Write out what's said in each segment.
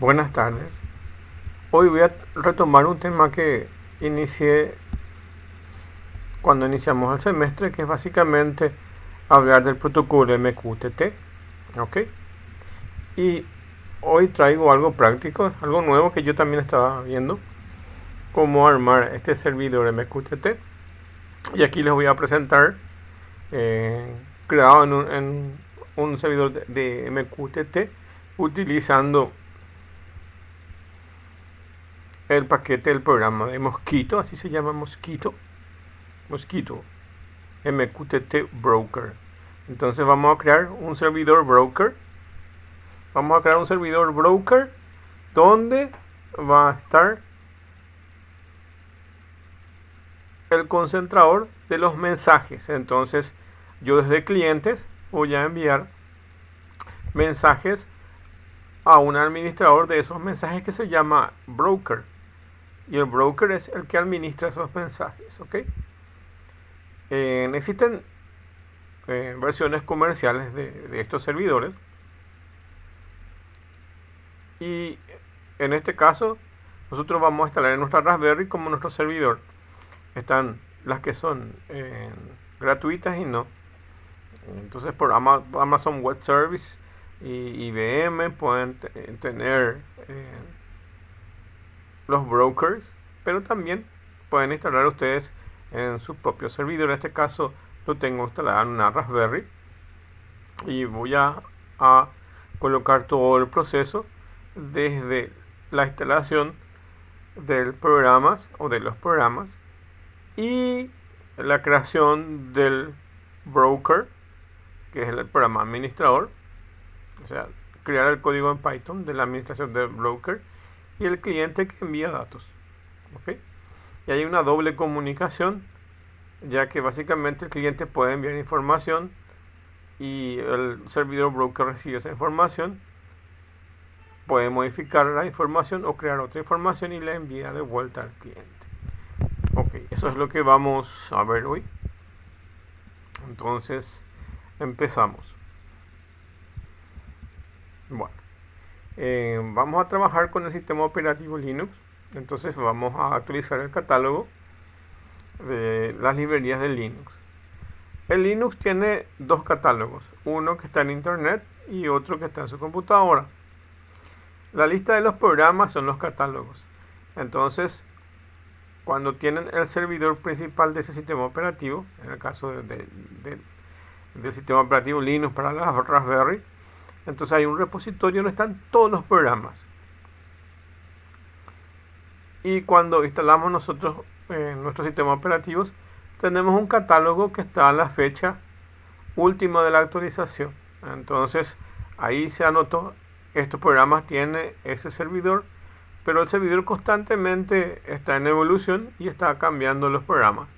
Buenas tardes. Hoy voy a retomar un tema que inicié cuando iniciamos el semestre, que es básicamente hablar del protocolo MQTT. ¿Ok? Y hoy traigo algo práctico, algo nuevo que yo también estaba viendo, cómo armar este servidor MQTT. Y aquí les voy a presentar, creado en un servidor de MQTT, utilizando el paquete del programa de Mosquito, así se llama Mosquito MQTT Broker. Entonces vamos a crear un servidor broker. Donde va a estar el concentrador de los mensajes. Entonces yo desde clientes voy a enviar mensajes a un administrador de esos mensajes que se llama broker. Y el broker es el que administra esos mensajes. ¿Ok? Existen versiones comerciales de estos servidores. Y en este caso, nosotros vamos a instalar en nuestra Raspberry como nuestro servidor. Están las que son gratuitas y no. Entonces por Amazon Web Service y IBM pueden tener los brokers, pero también pueden instalar ustedes en su propio servidor. En este caso lo tengo instalado en una Raspberry y voy a colocar todo el proceso desde la instalación del programa o de los programas y la creación del broker, que es el programa administrador, o sea, crear el código en Python de la administración del broker y el cliente que envía datos. ¿Ok? Y hay una doble comunicación, ya que básicamente el cliente puede enviar información y el servidor broker recibe esa información, puede modificar la información o crear otra información y la envía de vuelta al cliente. Ok, eso es lo que vamos a ver hoy. Entonces empezamos. Bueno, vamos a trabajar con el sistema operativo Linux. Entonces vamos a actualizar el catálogo de las librerías de Linux. El Linux tiene dos catálogos, uno que está en internet y otro que está en su computadora. La lista de los programas son los catálogos. Entonces, cuando tienen el servidor principal de ese sistema operativo, en el caso del sistema operativo Linux para la Raspberry, entonces hay un repositorio donde están todos los programas. Y cuando instalamos nosotros nuestros sistemas operativos, tenemos un catálogo que está a la fecha última de la actualización. Entonces ahí se anotó, estos programas tiene ese servidor, pero el servidor constantemente está en evolución y está cambiando los programas.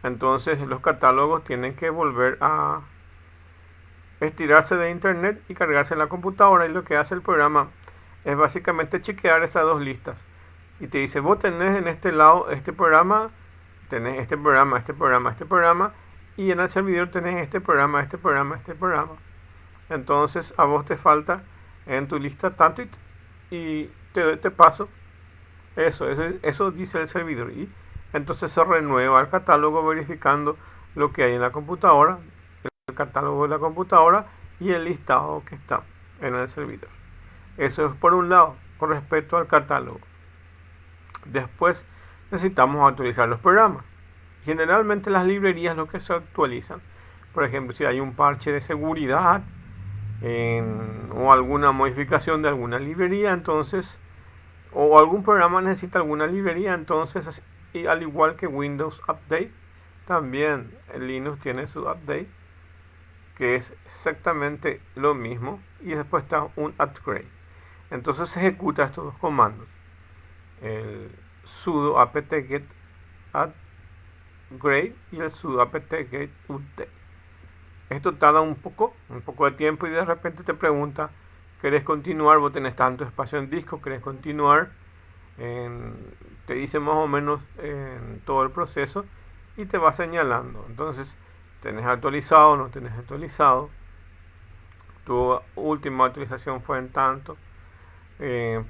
Entonces los catálogos tienen que volver a estirarse de internet y cargarse en la computadora, y lo que hace el programa es básicamente chequear esas dos listas y te dice: vos tenés en este lado este programa, tenés este programa, este programa, este programa, y en el servidor tenés este programa, este programa, este programa. Entonces a vos te falta en tu lista tanto y te paso eso dice el servidor y entonces se renueva el catálogo verificando lo que hay en la computadora, el catálogo de la computadora y el listado que está en el servidor. Eso es por un lado con respecto al catálogo. Después necesitamos actualizar los programas. Generalmente las librerías lo que se actualizan, por ejemplo, si hay un parche de seguridad o alguna modificación de alguna librería, entonces, o algún programa necesita alguna librería, entonces, y al igual que Windows Update, también el Linux tiene su update, que es exactamente lo mismo, y después está un upgrade. Entonces se ejecuta estos dos comandos, el sudo apt-get upgrade y el sudo apt-get update. Esto tarda un poco de tiempo y de repente te pregunta, ¿querés continuar? Vos tenés tanto espacio en disco, ¿querés continuar? Te dice más o menos todo el proceso y te va señalando. Entonces, ¿tenés actualizado? ¿No tenés actualizado? Tu última actualización fue en tanto.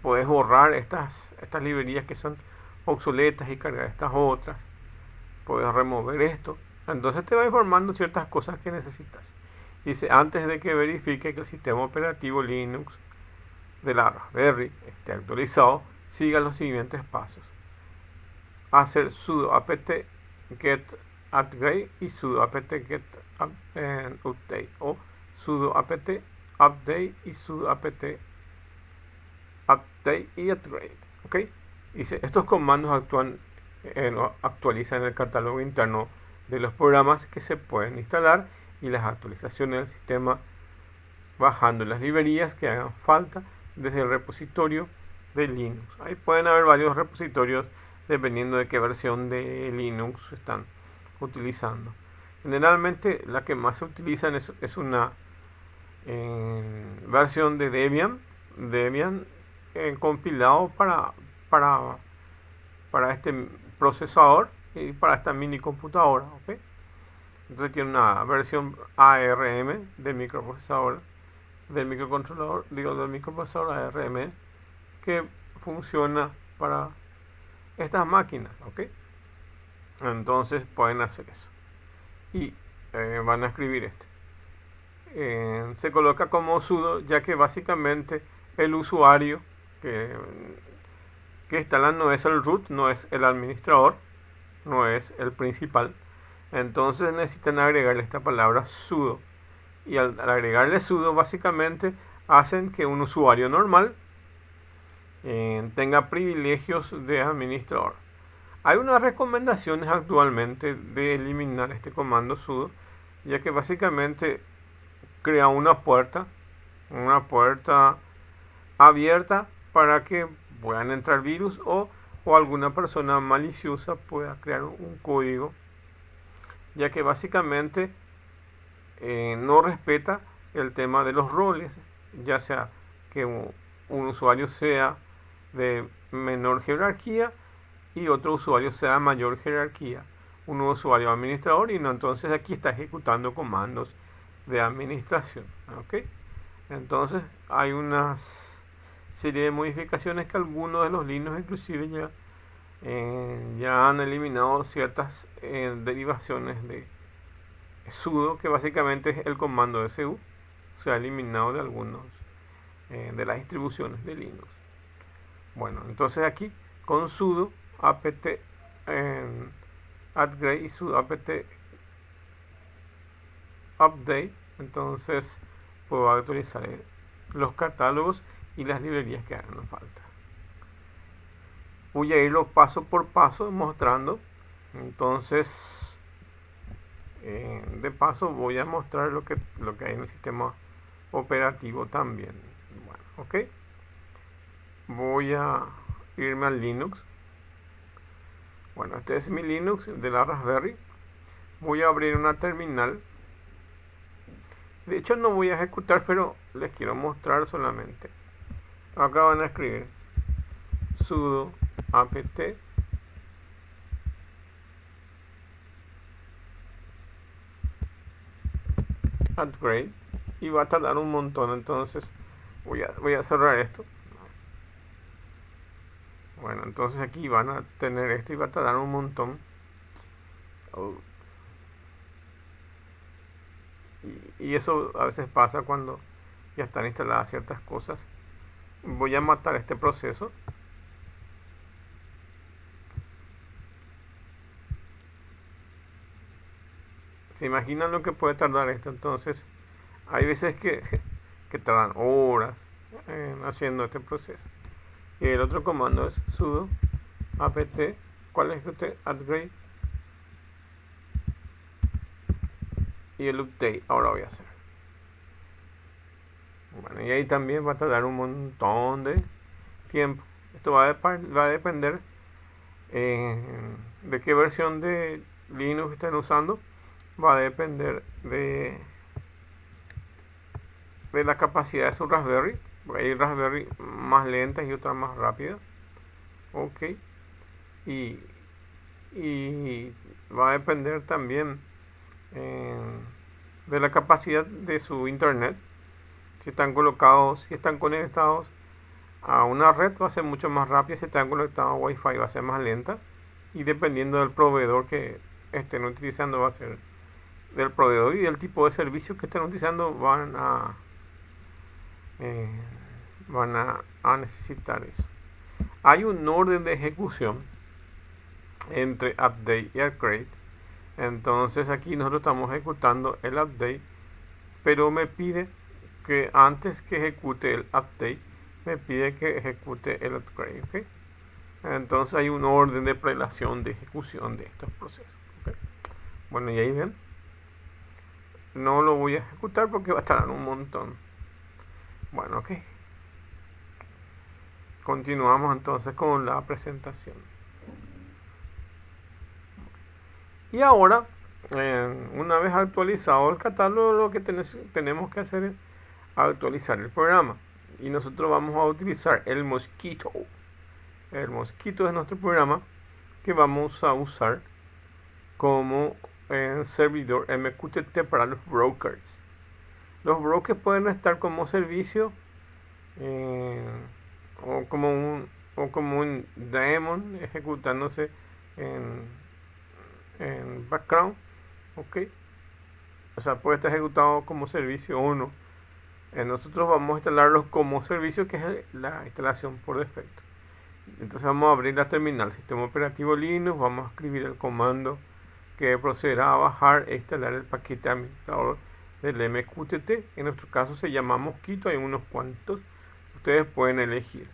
Puedes borrar estas librerías que son obsoletas y cargar estas otras. Puedes remover esto. Entonces te va informando ciertas cosas que necesitas. Dice, antes de que verifique que el sistema operativo Linux de la Raspberry esté actualizado, siga los siguientes pasos. Hacer sudo apt-get upgrade y sudo apt-get update, o sudo apt-update y sudo apt-update y upgrade. ¿Ok? Dice, estos comandos actualizan el catálogo interno de los programas que se pueden instalar y las actualizaciones del sistema, bajando las librerías que hagan falta desde el repositorio de Linux. Ahí pueden haber varios repositorios dependiendo de qué versión de Linux están utilizando. Generalmente la que más se utiliza es una versión de Debian compilado para este procesador y para esta mini computadora. ¿Okay? Entonces tiene una versión ARM del microprocesador, del microcontrolador, del microprocesador ARM, que funciona para estas máquinas. ¿Okay? Entonces pueden hacer eso y van a escribir se coloca como sudo, ya que básicamente el usuario que instala no es el root, no es el administrador, no es el principal. Entonces necesitan agregarle esta palabra sudo, y al agregarle sudo básicamente hacen que un usuario normal tenga privilegios de administrador. Hay unas recomendaciones actualmente de eliminar este comando sudo, ya que básicamente crea una puerta abierta para que puedan entrar virus o alguna persona maliciosa pueda crear un código, ya que básicamente no respeta el tema de los roles, ya sea que un usuario sea de menor jerarquía y otro usuario sea de mayor jerarquía, un usuario administrador, y no, entonces aquí está ejecutando comandos de administración. ¿Okay? Entonces hay una serie de modificaciones que algunos de los Linux inclusive ya han eliminado ciertas derivaciones de sudo, que básicamente es el comando de su. Se ha eliminado de algunos de las distribuciones de Linux. Bueno, entonces aquí con sudo apt upgrade y sudo apt update, entonces puedo actualizar los catálogos y las librerías que hagan falta. Voy a irlo paso por paso mostrando. Entonces de paso voy a mostrar lo que hay en el sistema operativo también. Bueno, ok, voy a irme al Linux. Bueno, este es mi Linux de la Raspberry. Voy a abrir una terminal. De hecho no voy a ejecutar, pero les quiero mostrar solamente. Acá van a escribir sudo apt upgrade y va a tardar un montón, entonces Voy a cerrar esto. Bueno, entonces aquí van a tener esto y va a tardar un montón. Oh, y eso a veces pasa cuando ya están instaladas ciertas cosas. Voy a matar este proceso. ¿Se imaginan lo que puede tardar esto? Entonces, hay veces que tardan horas haciendo este proceso. Y el otro comando es sudo apt, ¿cuál es este? Upgrade. Y el update, ahora voy a hacer. Bueno, y ahí también va a tardar un montón de tiempo. Esto va a depender de qué versión de Linux estén usando. Va a depender de la capacidad de su Raspberry. Hay Raspberry más lentas y otras más rápidas. Ok. Y, y va a depender también de la capacidad de su internet. Si están colocados, si están conectados a una red, va a ser mucho más rápida. Si están conectados a Wi-Fi, va a ser más lenta. Y dependiendo del proveedor que estén utilizando, va a ser del proveedor y del tipo de servicio que estén utilizando, eh, a necesitar eso. Hay un orden de ejecución entre update y upgrade. Entonces aquí nosotros estamos ejecutando el update, pero me pide que antes que ejecute el update, me pide que ejecute el upgrade. ¿Okay? Entonces hay un orden de prelación de ejecución de estos procesos. ¿Okay? Bueno, y ahí ven, no lo voy a ejecutar porque va a tardar un montón. Bueno, ok. Continuamos entonces con la presentación. Y ahora, una vez actualizado el catálogo, lo que tenemos que hacer es actualizar el programa. Y nosotros vamos a utilizar el Mosquito. El Mosquito es nuestro programa que vamos a usar como servidor MQTT para los brokers. Los brokers pueden estar como servicio o como un daemon ejecutándose en background. Ok, o sea, puede estar ejecutado como servicio o no. Nosotros vamos a instalarlos como servicio, que es la instalación por defecto. Entonces vamos a abrir la terminal sistema operativo Linux, vamos a escribir el comando que procederá a bajar e instalar el paquete administrador del MQTT. En nuestro caso se llama Mosquito, hay unos cuantos, ustedes pueden elegir.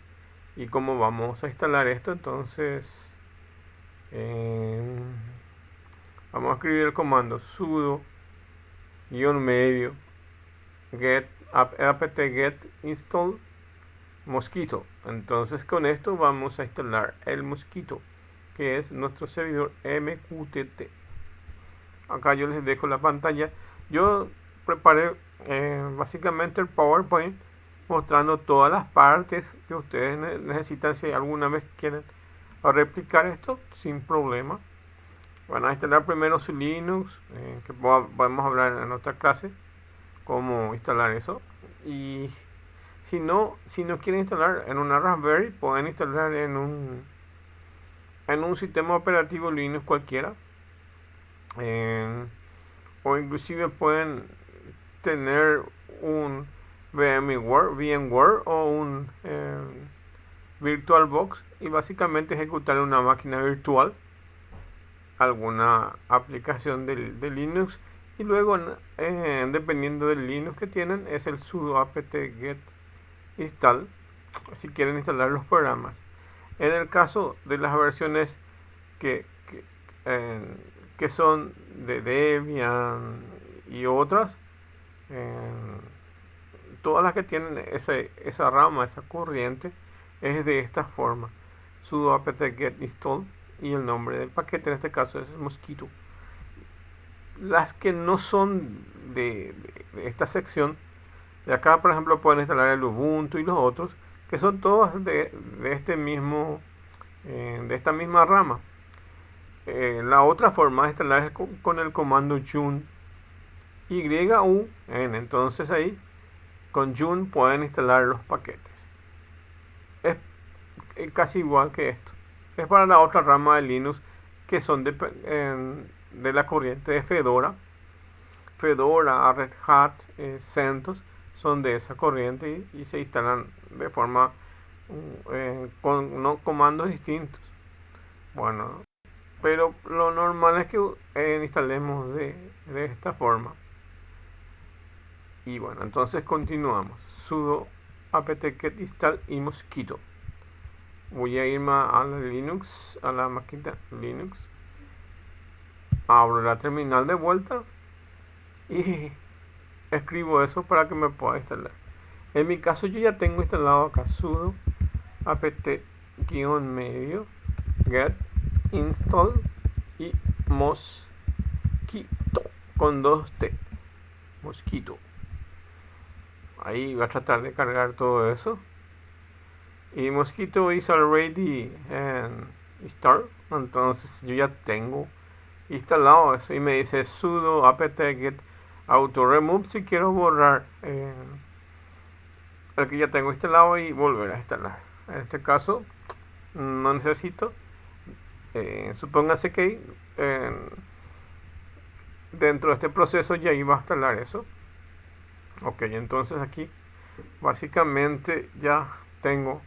Y cómo vamos a instalar esto, entonces vamos a escribir el comando sudo -medio get apt-get install Mosquito. Entonces con esto vamos a instalar el Mosquito, que es nuestro servidor MQTT. Acá yo les dejo la pantalla. Yo preparé básicamente el PowerPoint mostrando todas las partes que ustedes necesitan si alguna vez quieren replicar esto sin problema. Van a instalar primero su Linux, que podemos hablar en otra clase cómo instalar eso. Y si no quieren instalar en una Raspberry, pueden instalar en un sistema operativo Linux cualquiera. O inclusive pueden tener un VMware o un VirtualBox y básicamente ejecutar en una máquina virtual alguna aplicación de Linux, y luego dependiendo del Linux que tienen es el sudo apt-get install si quieren instalar los programas. En el caso de las versiones que son de Debian y otras, todas las que tienen esa rama, esa corriente, es de esta forma: sudo apt-get install y el nombre del paquete, en este caso es Mosquito. Las que no son de esta sección de acá, por ejemplo, pueden instalar el Ubuntu y los otros, que son todas de esta misma rama. La otra forma de instalar es con el comando yun, YUN. Entonces ahí con Yum pueden instalar los paquetes. Es casi igual que esto. Es para la otra rama de Linux que son de la corriente de Fedora. Fedora, Red Hat, CentOS son de esa corriente y se instalan de forma con no comandos distintos. Bueno, pero lo normal es que instalemos de esta forma. Y bueno, entonces continuamos. Sudo apt-get install y mosquito. Voy a irme a la Linux, a la máquina Linux. Abro la terminal de vuelta y escribo eso para que me pueda instalar. En mi caso yo ya tengo instalado acá sudo apt-medio get install y mosquito con 2T. Mosquito. Ahí voy a tratar de cargar todo eso. Y mosquito is already installed. Entonces yo ya tengo instalado eso. Y me dice sudo apt-get auto remove si quiero borrar el que ya tengo instalado y volver a instalar. En este caso no necesito. Supóngase que dentro de este proceso ya iba a instalar eso. Ok, entonces aquí básicamente ya tengo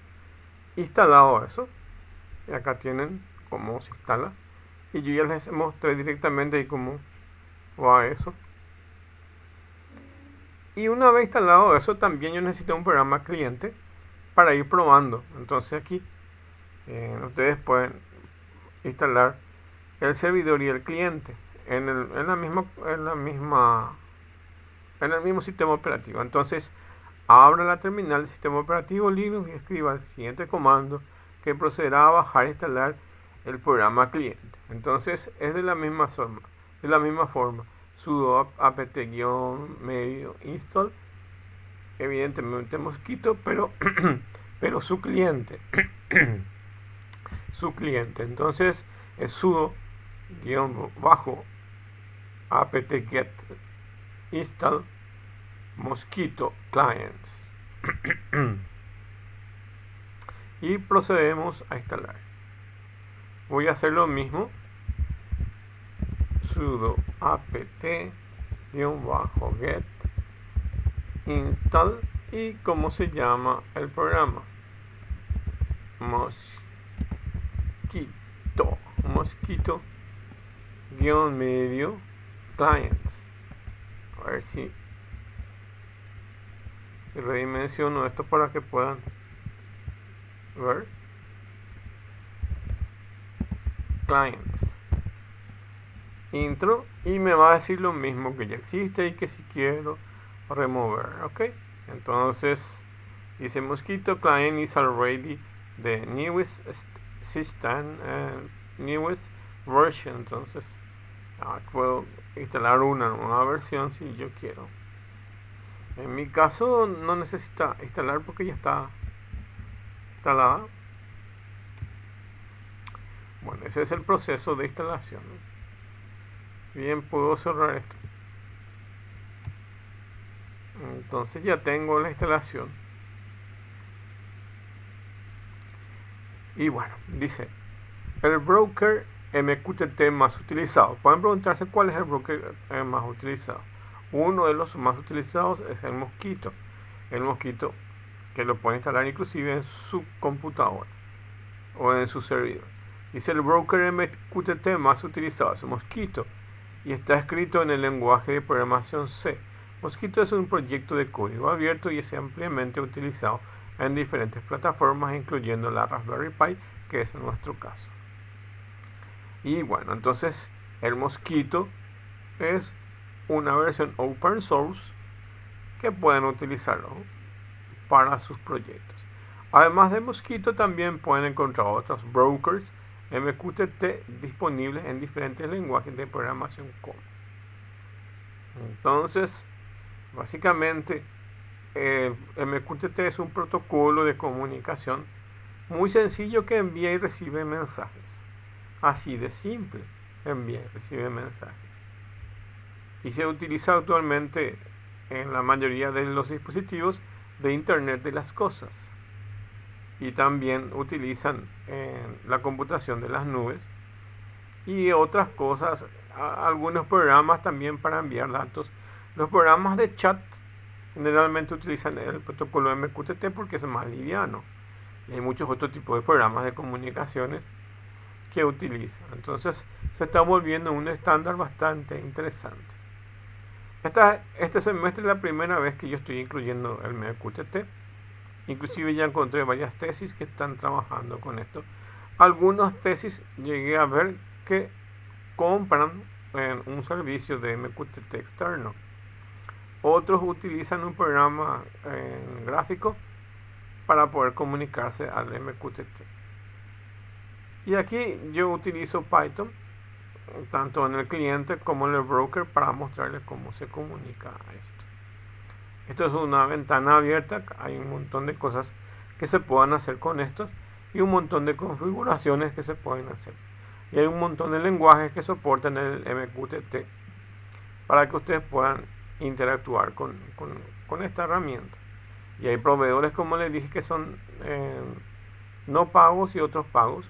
instalado eso. Y acá tienen cómo se instala. Y yo ya les mostré directamente ahí cómo va eso. Y una vez instalado eso, también yo necesito un programa cliente para ir probando. Entonces aquí ustedes pueden instalar el servidor y el cliente en el mismo sistema operativo. Entonces abra la terminal del sistema operativo Linux y escriba el siguiente comando que procederá a bajar e instalar el programa cliente. Entonces es de la misma forma sudo apt-medio install, evidentemente mosquito, pero pero su cliente entonces es sudo apt-get install mosquito clients y procedemos a instalar. Voy a hacer lo mismo, sudo apt-get install y cómo se llama el programa, mosquito medio clients. A ver si redimensiono esto para que puedan ver. Clients intro y me va a decir lo mismo que ya existe y que si quiero remover. Ok, entonces dice mosquito client is already the newest system newest version. Entonces puedo instalar una nueva versión si yo quiero. En mi caso no necesita instalar porque ya está instalada. Bueno, ese es el proceso de instalación. Bien, puedo cerrar esto. Entonces ya tengo la instalación. Y bueno, dice el broker MQTT más utilizado. Pueden preguntarse cuál es el broker más utilizado. Uno de los más utilizados es el Mosquito. El Mosquito que lo pueden instalar inclusive en su computadora o en su servidor. Dice el broker MQTT más utilizado es Mosquito y está escrito en el lenguaje de programación C. Mosquito es un proyecto de código abierto y es ampliamente utilizado en diferentes plataformas, incluyendo la Raspberry Pi, que es nuestro caso. Y bueno, entonces el Mosquito es una versión open source que pueden utilizarlo para sus proyectos. Además de Mosquito, también pueden encontrar otros brokers MQTT disponibles en diferentes lenguajes de programación común. Entonces, básicamente, MQTT es un protocolo de comunicación muy sencillo que envía y recibe mensajes. Así de simple, envía y recibe mensajes. Y se utiliza actualmente en la mayoría de los dispositivos de Internet de las cosas. Y también utilizan la computación de las nubes y otras cosas, algunos programas también para enviar datos. Los programas de chat generalmente utilizan el protocolo MQTT porque es más liviano. Y hay muchos otros tipos de programas de comunicaciones que utilizan. Entonces se está volviendo un estándar bastante interesante. Este semestre es la primera vez que yo estoy incluyendo el MQTT. Inclusive ya encontré varias tesis que están trabajando con esto. Algunas tesis llegué a ver que compran un servicio de MQTT externo. Otros utilizan un programa gráfico para poder comunicarse al MQTT. Y aquí yo utilizo Python, tanto en el cliente como en el broker, para mostrarles cómo se comunica esto. Esto es una ventana abierta, hay un montón de cosas que se puedan hacer con estos y un montón de configuraciones que se pueden hacer. Y hay un montón de lenguajes que soportan el MQTT para que ustedes puedan interactuar con esta herramienta. Y hay proveedores, como les dije, que son no pagos y otros pagos.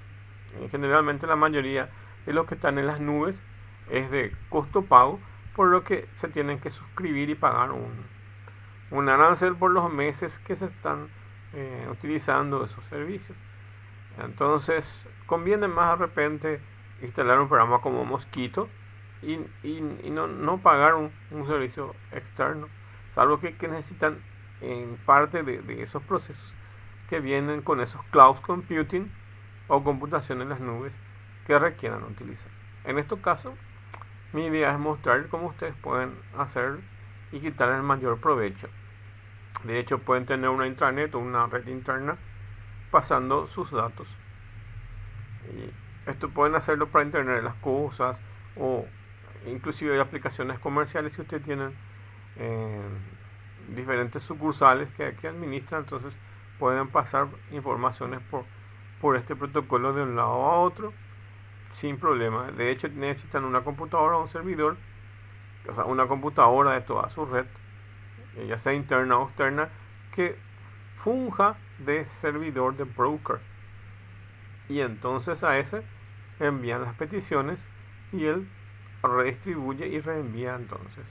Generalmente la mayoría de los que están en las nubes es de costo pago, por lo que se tienen que suscribir y pagar un arancel por los meses que se están utilizando esos servicios. Entonces conviene más de repente instalar un programa como Mosquito y no pagar un servicio externo, salvo que necesitan en parte de esos procesos que vienen con esos cloud computing o computación en las nubes que requieran utilizar. En este caso, mi idea es mostrar cómo ustedes pueden hacer y quitar el mayor provecho. De hecho, pueden tener una intranet o una red interna pasando sus datos. Y esto pueden hacerlo para Internet de las cosas o inclusive hay aplicaciones comerciales si ustedes tienen diferentes sucursales que administran, entonces pueden pasar informaciones por este protocolo de un lado a otro sin problema. De hecho, necesitan una computadora o un servidor, o sea, una computadora de toda su red, ya sea interna o externa, que funja de servidor de broker. Y entonces a ese envían las peticiones y él redistribuye y reenvía. Entonces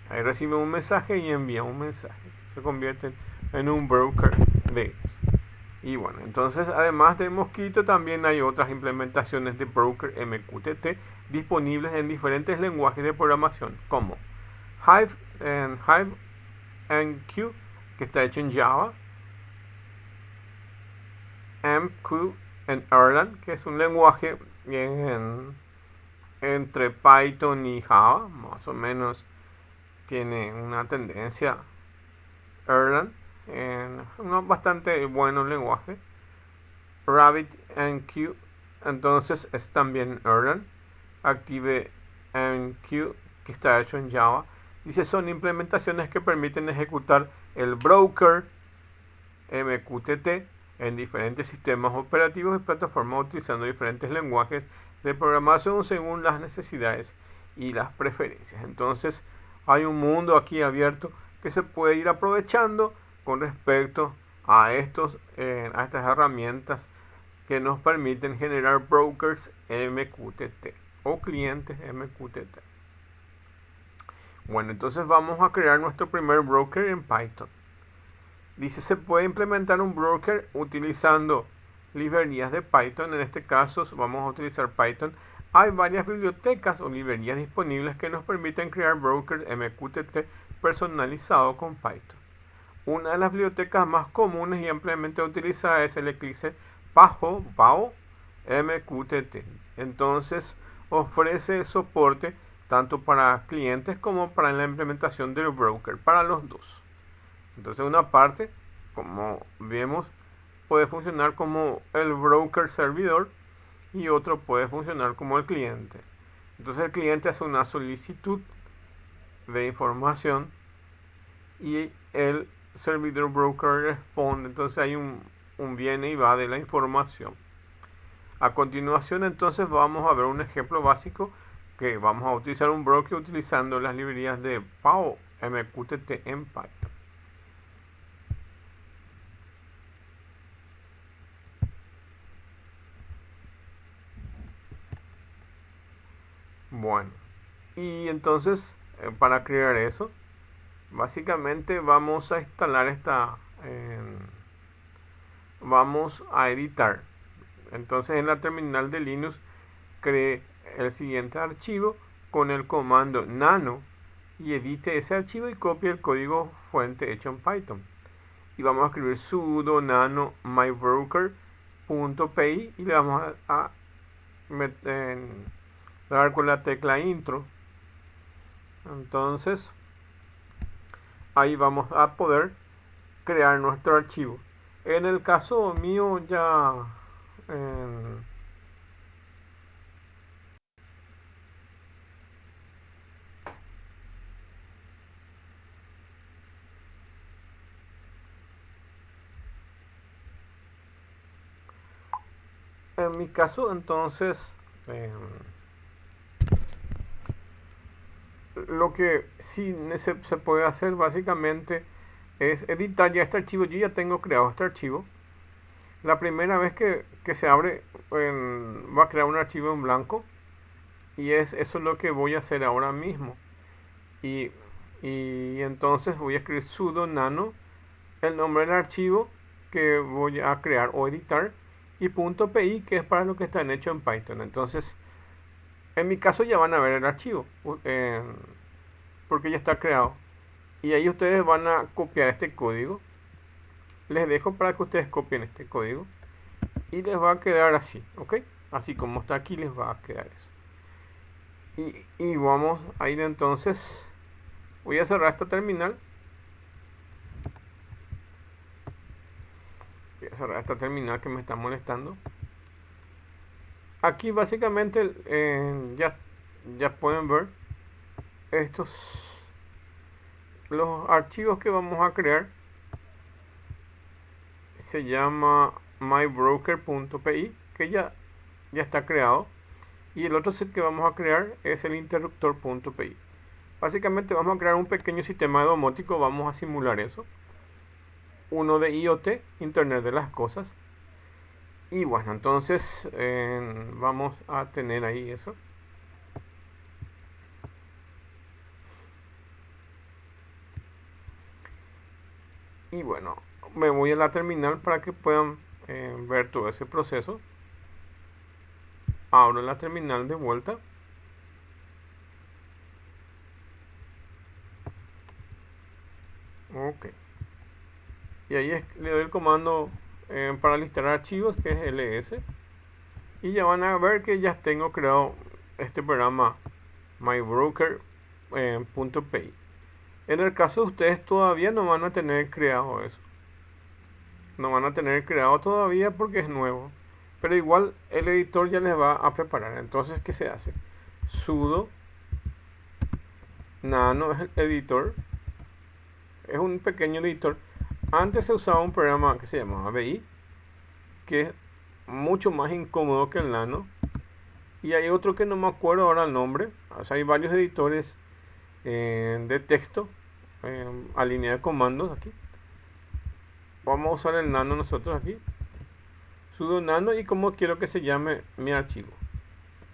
ahí recibe un mensaje y envía un mensaje, se convierte en un broker de ellos. Y bueno, entonces además de Mosquito también hay otras implementaciones de broker MQTT disponibles en diferentes lenguajes de programación como HiveMQ, que está hecho en Java, MQ en Erlang, que es un lenguaje entre Python y Java, más o menos tiene una tendencia Erlang, un bastante bueno lenguaje. RabbitMQ, entonces es también Erlang. ActiveMQ, que está hecho en Java. Dice, son implementaciones que permiten ejecutar el broker MQTT en diferentes sistemas operativos y plataformas utilizando diferentes lenguajes de programación según las necesidades y las preferencias. Entonces hay un mundo aquí abierto que se puede ir aprovechando con respecto a estas herramientas que nos permiten generar brokers MQTT o clientes MQTT. Bueno, entonces vamos a crear nuestro primer broker en Python. Dice, se puede implementar un broker utilizando librerías de Python. En este caso vamos a utilizar Python. Hay varias bibliotecas o librerías disponibles que nos permiten crear brokers MQTT personalizados con Python. Una de las bibliotecas más comunes y ampliamente utilizadas es el Eclipse PAO MQTT. Entonces ofrece soporte tanto para clientes como para la implementación del broker, para los dos. Entonces una parte, como vemos, puede funcionar como el broker servidor y otro puede funcionar como el cliente. Entonces el cliente hace una solicitud de información y el servidor broker responde. Entonces hay un viene y va de la información. A continuación entonces vamos a ver un ejemplo básico que vamos a utilizar un broker utilizando las librerías de PAO mqtt en Python. Bueno, y entonces para crear eso, básicamente vamos a instalar vamos a editar. Entonces en la terminal de Linux cree el siguiente archivo con el comando nano y edite ese archivo y copie el código fuente hecho en Python. Y vamos a escribir sudo nano mybroker.py y le vamos a dar con la tecla intro. Entonces ahí vamos a poder crear nuestro archivo. En el caso mío ya en mi caso entonces lo que sí se puede hacer básicamente es editar ya este archivo. Yo ya tengo creado este archivo. La primera vez que se abre va a crear un archivo en blanco y eso es lo que voy a hacer ahora mismo. Y entonces voy a escribir sudo nano, el nombre del archivo que voy a crear o editar, y .py, que es para lo que están hechos en Python. Entonces en mi caso ya van a ver el archivo porque ya está creado, y ahí ustedes van a copiar este código. Les dejo para que ustedes copien este código y les va a quedar así, ok, así como está aquí les va a quedar eso. Y vamos a ir entonces, voy a cerrar esta terminal. Voy a cerrar esta terminal que me está molestando. Aquí básicamente ya pueden ver estos los archivos que vamos a crear. Se llama mybroker.py, que ya está creado, y el otro set que vamos a crear es el interruptor.py. Básicamente vamos a crear un pequeño sistema de domótico. Vamos a simular eso, uno de IoT, Internet de las Cosas. Y bueno, entonces vamos a tener ahí eso. Y bueno, me voy a la terminal para que puedan ver todo ese proceso. Abro la terminal de vuelta. Ok. Y ahí le doy el comando para listar archivos, que es ls. Y ya van a ver que ya tengo creado este programa mybroker.py. En el caso de ustedes todavía no van a tener creado eso. No van a tener creado todavía porque es nuevo. Pero igual el editor ya les va a preparar. Entonces, ¿qué se hace? Sudo nano es el editor. Es un pequeño editor. Antes se usaba un programa que se llamaba VI, que es mucho más incómodo que el nano. Y hay otro que no me acuerdo ahora el nombre. O sea, hay varios editores de texto a línea de comandos aquí. Vamos a usar el nano nosotros aquí. Sudo nano, y como quiero que se llame mi archivo,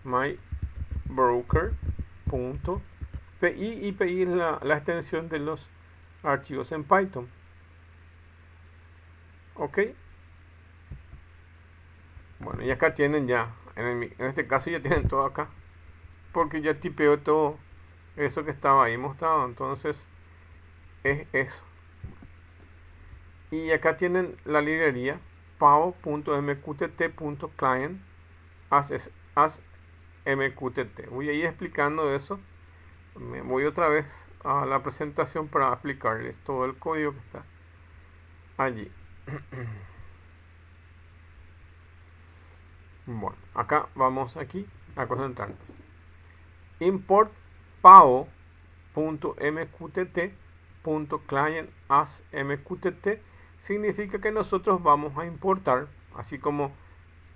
mybroker.py, y py es la extensión de los archivos en Python. Ok. Bueno, y acá tienen ya, en este caso ya tienen todo acá, porque ya tipeó todo eso que estaba ahí mostrado. Entonces es eso. Y acá tienen la librería pao.mqtt.client as mqtt. Voy a ir explicando eso. Me voy otra vez a la presentación para explicarles todo el código que está allí. Bueno, acá vamos aquí a concentrarnos. Import pao.mqtt.client as mqtt significa que nosotros vamos a importar, así como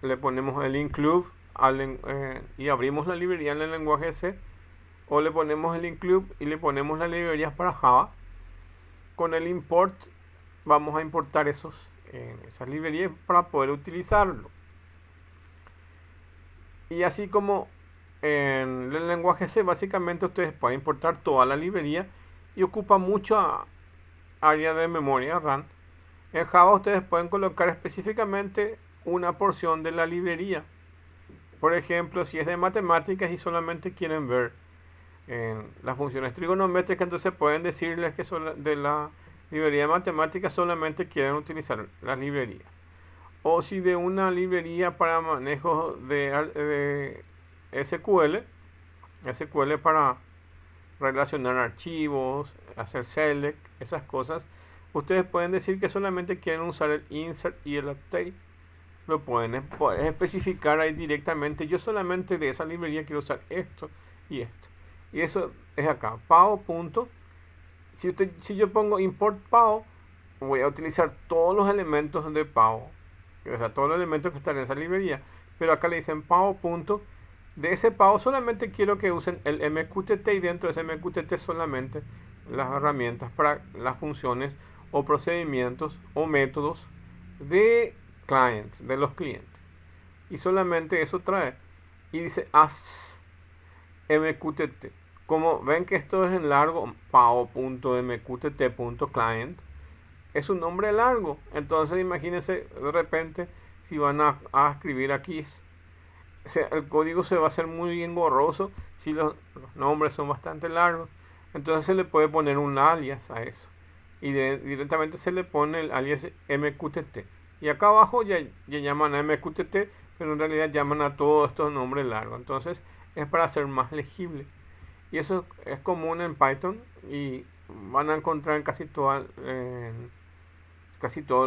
le ponemos el include y abrimos la librería en el lenguaje C, o le ponemos el include y le ponemos las librerías para Java. Con el import vamos a importar esas librerías para poder utilizarlo. Y así como en el lenguaje C, básicamente ustedes pueden importar toda la librería y ocupa mucha área de memoria RAM. En Java ustedes pueden colocar específicamente una porción de la librería. Por ejemplo, si es de matemáticas y solamente quieren ver las funciones trigonométricas, entonces pueden decirles que son de la librería de matemáticas solamente quieren utilizar las librerías. O si de una librería para manejo de SQL para relacionar archivos, hacer select, esas cosas, ustedes pueden decir que solamente quieren usar el insert y el update. Lo pueden especificar ahí directamente. Yo solamente de esa librería quiero usar esto y esto. Y eso es acá, pao. Si yo pongo import pao, voy a utilizar todos los elementos de pao, o sea, todos los elementos que están en esa librería. Pero acá le dicen pao. De ese pao solamente quiero que usen el MQTT, y dentro de ese MQTT solamente las herramientas para las funciones o procedimientos o métodos de clients, de los clientes. Y solamente eso trae. Y dice as MQTT. Como ven que esto es en largo, pao.mqtt.client, es un nombre largo. Entonces imagínense de repente si van a escribir aquí, el código se va a hacer muy engorroso si los nombres son bastante largos. Entonces se le puede poner un alias a eso. Y directamente se le pone el alias MQTT. Y acá abajo ya llaman a MQTT, pero en realidad llaman a todos estos nombres largos. Entonces es para hacer más legible. Y eso es común en Python y van a encontrar en casi todos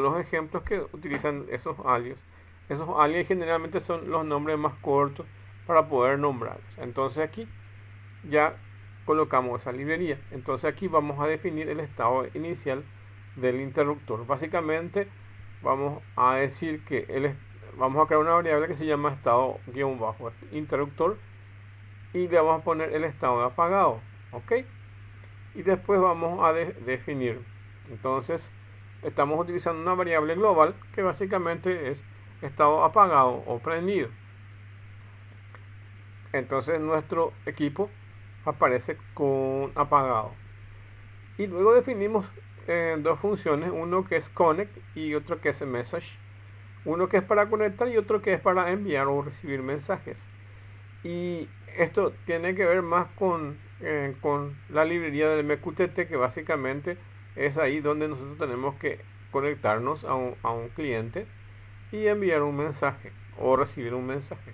los ejemplos que utilizan esos alias. Esos alias generalmente son los nombres más cortos para poder nombrarlos. Entonces aquí ya colocamos esa librería. Entonces aquí vamos a definir el estado inicial del interruptor. Básicamente vamos a decir que vamos a crear una variable que se llama estado-interruptor y le vamos a poner el estado de apagado. Ok, y después vamos a definir. Entonces estamos utilizando una variable global que básicamente es estado apagado o prendido. Entonces nuestro equipo aparece con apagado. Y luego definimos dos funciones, uno que es connect y otro que es message. Uno que es para conectar y otro que es para enviar o recibir mensajes. Y esto tiene que ver más con la librería del MQTT, que básicamente es ahí donde nosotros tenemos que conectarnos a un cliente y enviar un mensaje o recibir un mensaje.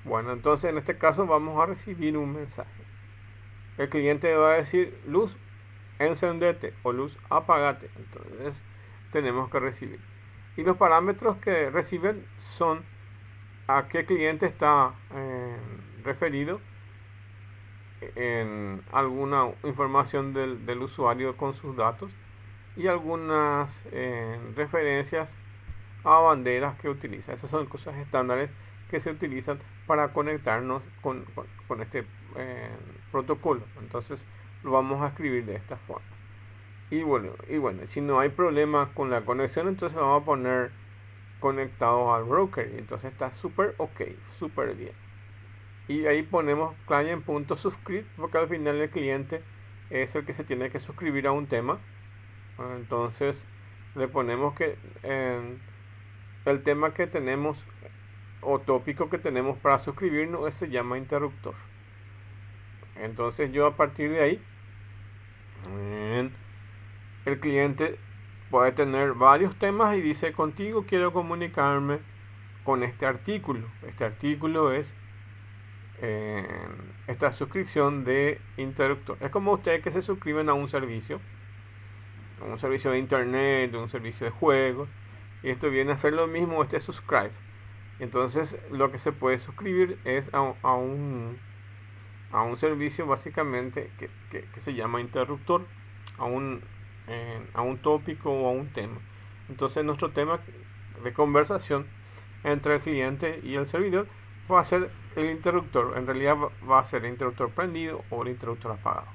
Bueno, entonces en este caso vamos a recibir un mensaje. El cliente va a decir luz encendete o luz apagate. Entonces tenemos que recibir. Y los parámetros que reciben son a qué cliente está referido en alguna información del usuario con sus datos y algunas referencias a banderas que utiliza. Esas son cosas estándares que se utilizan para conectarnos con este protocolo. Entonces lo vamos a escribir de esta forma. Y bueno, si no hay problema con la conexión, entonces vamos a poner conectado al broker. Y entonces está súper ok, súper bien. Y ahí ponemos client.subscribe, porque al final el cliente es el que se tiene que suscribir a un tema. Entonces le ponemos que el tema que tenemos o tópico que tenemos para suscribirnos se llama interruptor. Entonces yo a partir de ahí, el cliente puede tener varios temas y dice: contigo quiero comunicarme con este artículo. Este artículo es esta suscripción de interruptor. Es como ustedes que se suscriben a un servicio de internet, un servicio de juegos, y esto viene a ser lo mismo, este subscribe. Entonces lo que se puede suscribir es a un servicio básicamente que se llama interruptor, a un tópico o a un tema. Entonces nuestro tema de conversación entre el cliente y el servidor va a ser el interruptor. En realidad va a ser el interruptor prendido o el interruptor apagado.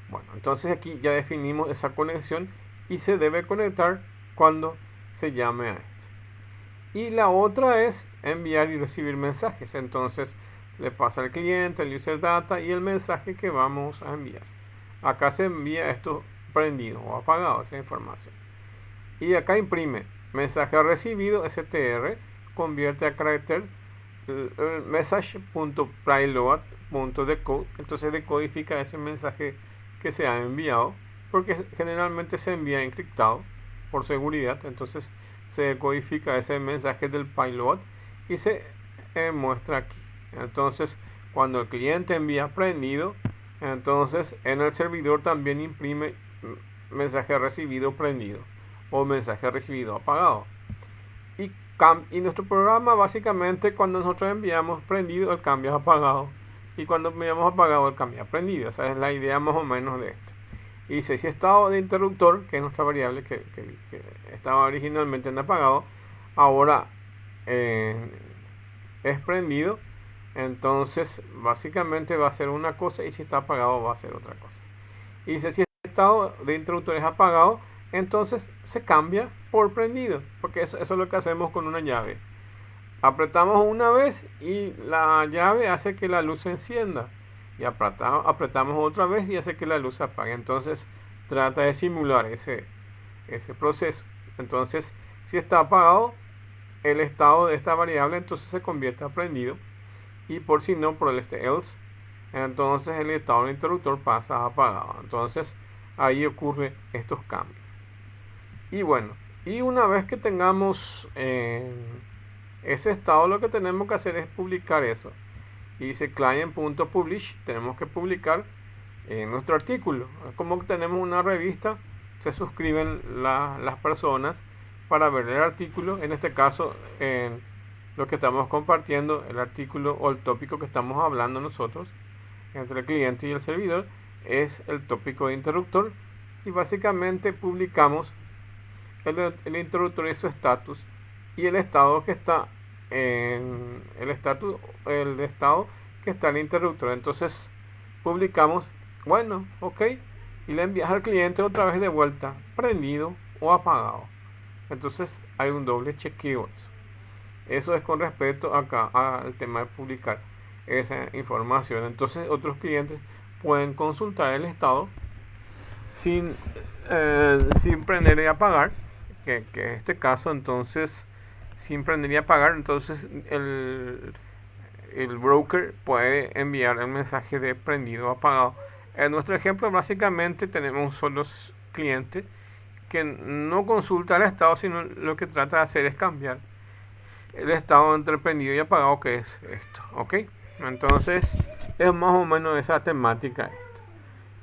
Bueno, entonces aquí ya definimos esa conexión y se debe conectar cuando se llame a esto. Y la otra es enviar y recibir mensajes. Entonces le pasa al cliente, el user data y el mensaje que vamos a enviar. Acá se envía esto prendido o apagado, esa información. Y acá imprime mensaje recibido, str, convierte a carácter message.payload.decode. Entonces decodifica ese mensaje que se ha enviado, porque generalmente se envía encriptado por seguridad. Entonces se decodifica ese mensaje del payload y se muestra aquí. Entonces cuando el cliente envía prendido, entonces en el servidor también imprime mensaje recibido prendido o mensaje recibido apagado. Y nuestro programa básicamente, cuando nosotros enviamos prendido, el cambio es apagado, y cuando enviamos apagado, el cambio es prendido. Esa es la idea más o menos de esto. Y si estado de interruptor, que es nuestra variable que estaba originalmente en apagado, ahora es prendido. Entonces básicamente va a ser una cosa, y si está apagado va a ser otra cosa. Y si el estado de interruptor es apagado, entonces se cambia por prendido, porque eso es lo que hacemos con una llave. Apretamos una vez y la llave hace que la luz se encienda, y apretamos otra vez y hace que la luz se apague. Entonces trata de simular ese proceso. Entonces si está apagado, el estado de esta variable entonces se convierte a prendido, y por si no, por el else, entonces el estado del interruptor pasa a apagado. Entonces ahí ocurre estos cambios. Y bueno, y una vez que tengamos ese estado, lo que tenemos que hacer es publicar eso. Y dice client.publish, tenemos que publicar nuestro artículo. Como que tenemos una revista, se suscriben las personas para ver el artículo. En este caso, lo que estamos compartiendo, el artículo o el tópico que estamos hablando nosotros entre el cliente y el servidor, es el tópico de interruptor. Y básicamente publicamos el interruptor y su estatus, y el estado que está en el estado que está el interruptor. Entonces publicamos, bueno, ok, y le envías al cliente otra vez de vuelta, prendido o apagado. Entonces hay un doble chequeo. Eso es con respecto acá al tema de publicar esa información. Entonces otros clientes pueden consultar el estado sin prender y apagar, que en este caso, entonces sin prender y apagar. Entonces el broker puede enviar el mensaje de prendido o apagado. En nuestro ejemplo básicamente tenemos un solo cliente que no consulta el estado, sino lo que trata de hacer es cambiar el estado entre prendido y apagado, que es esto, ok. Entonces es más o menos esa temática esto.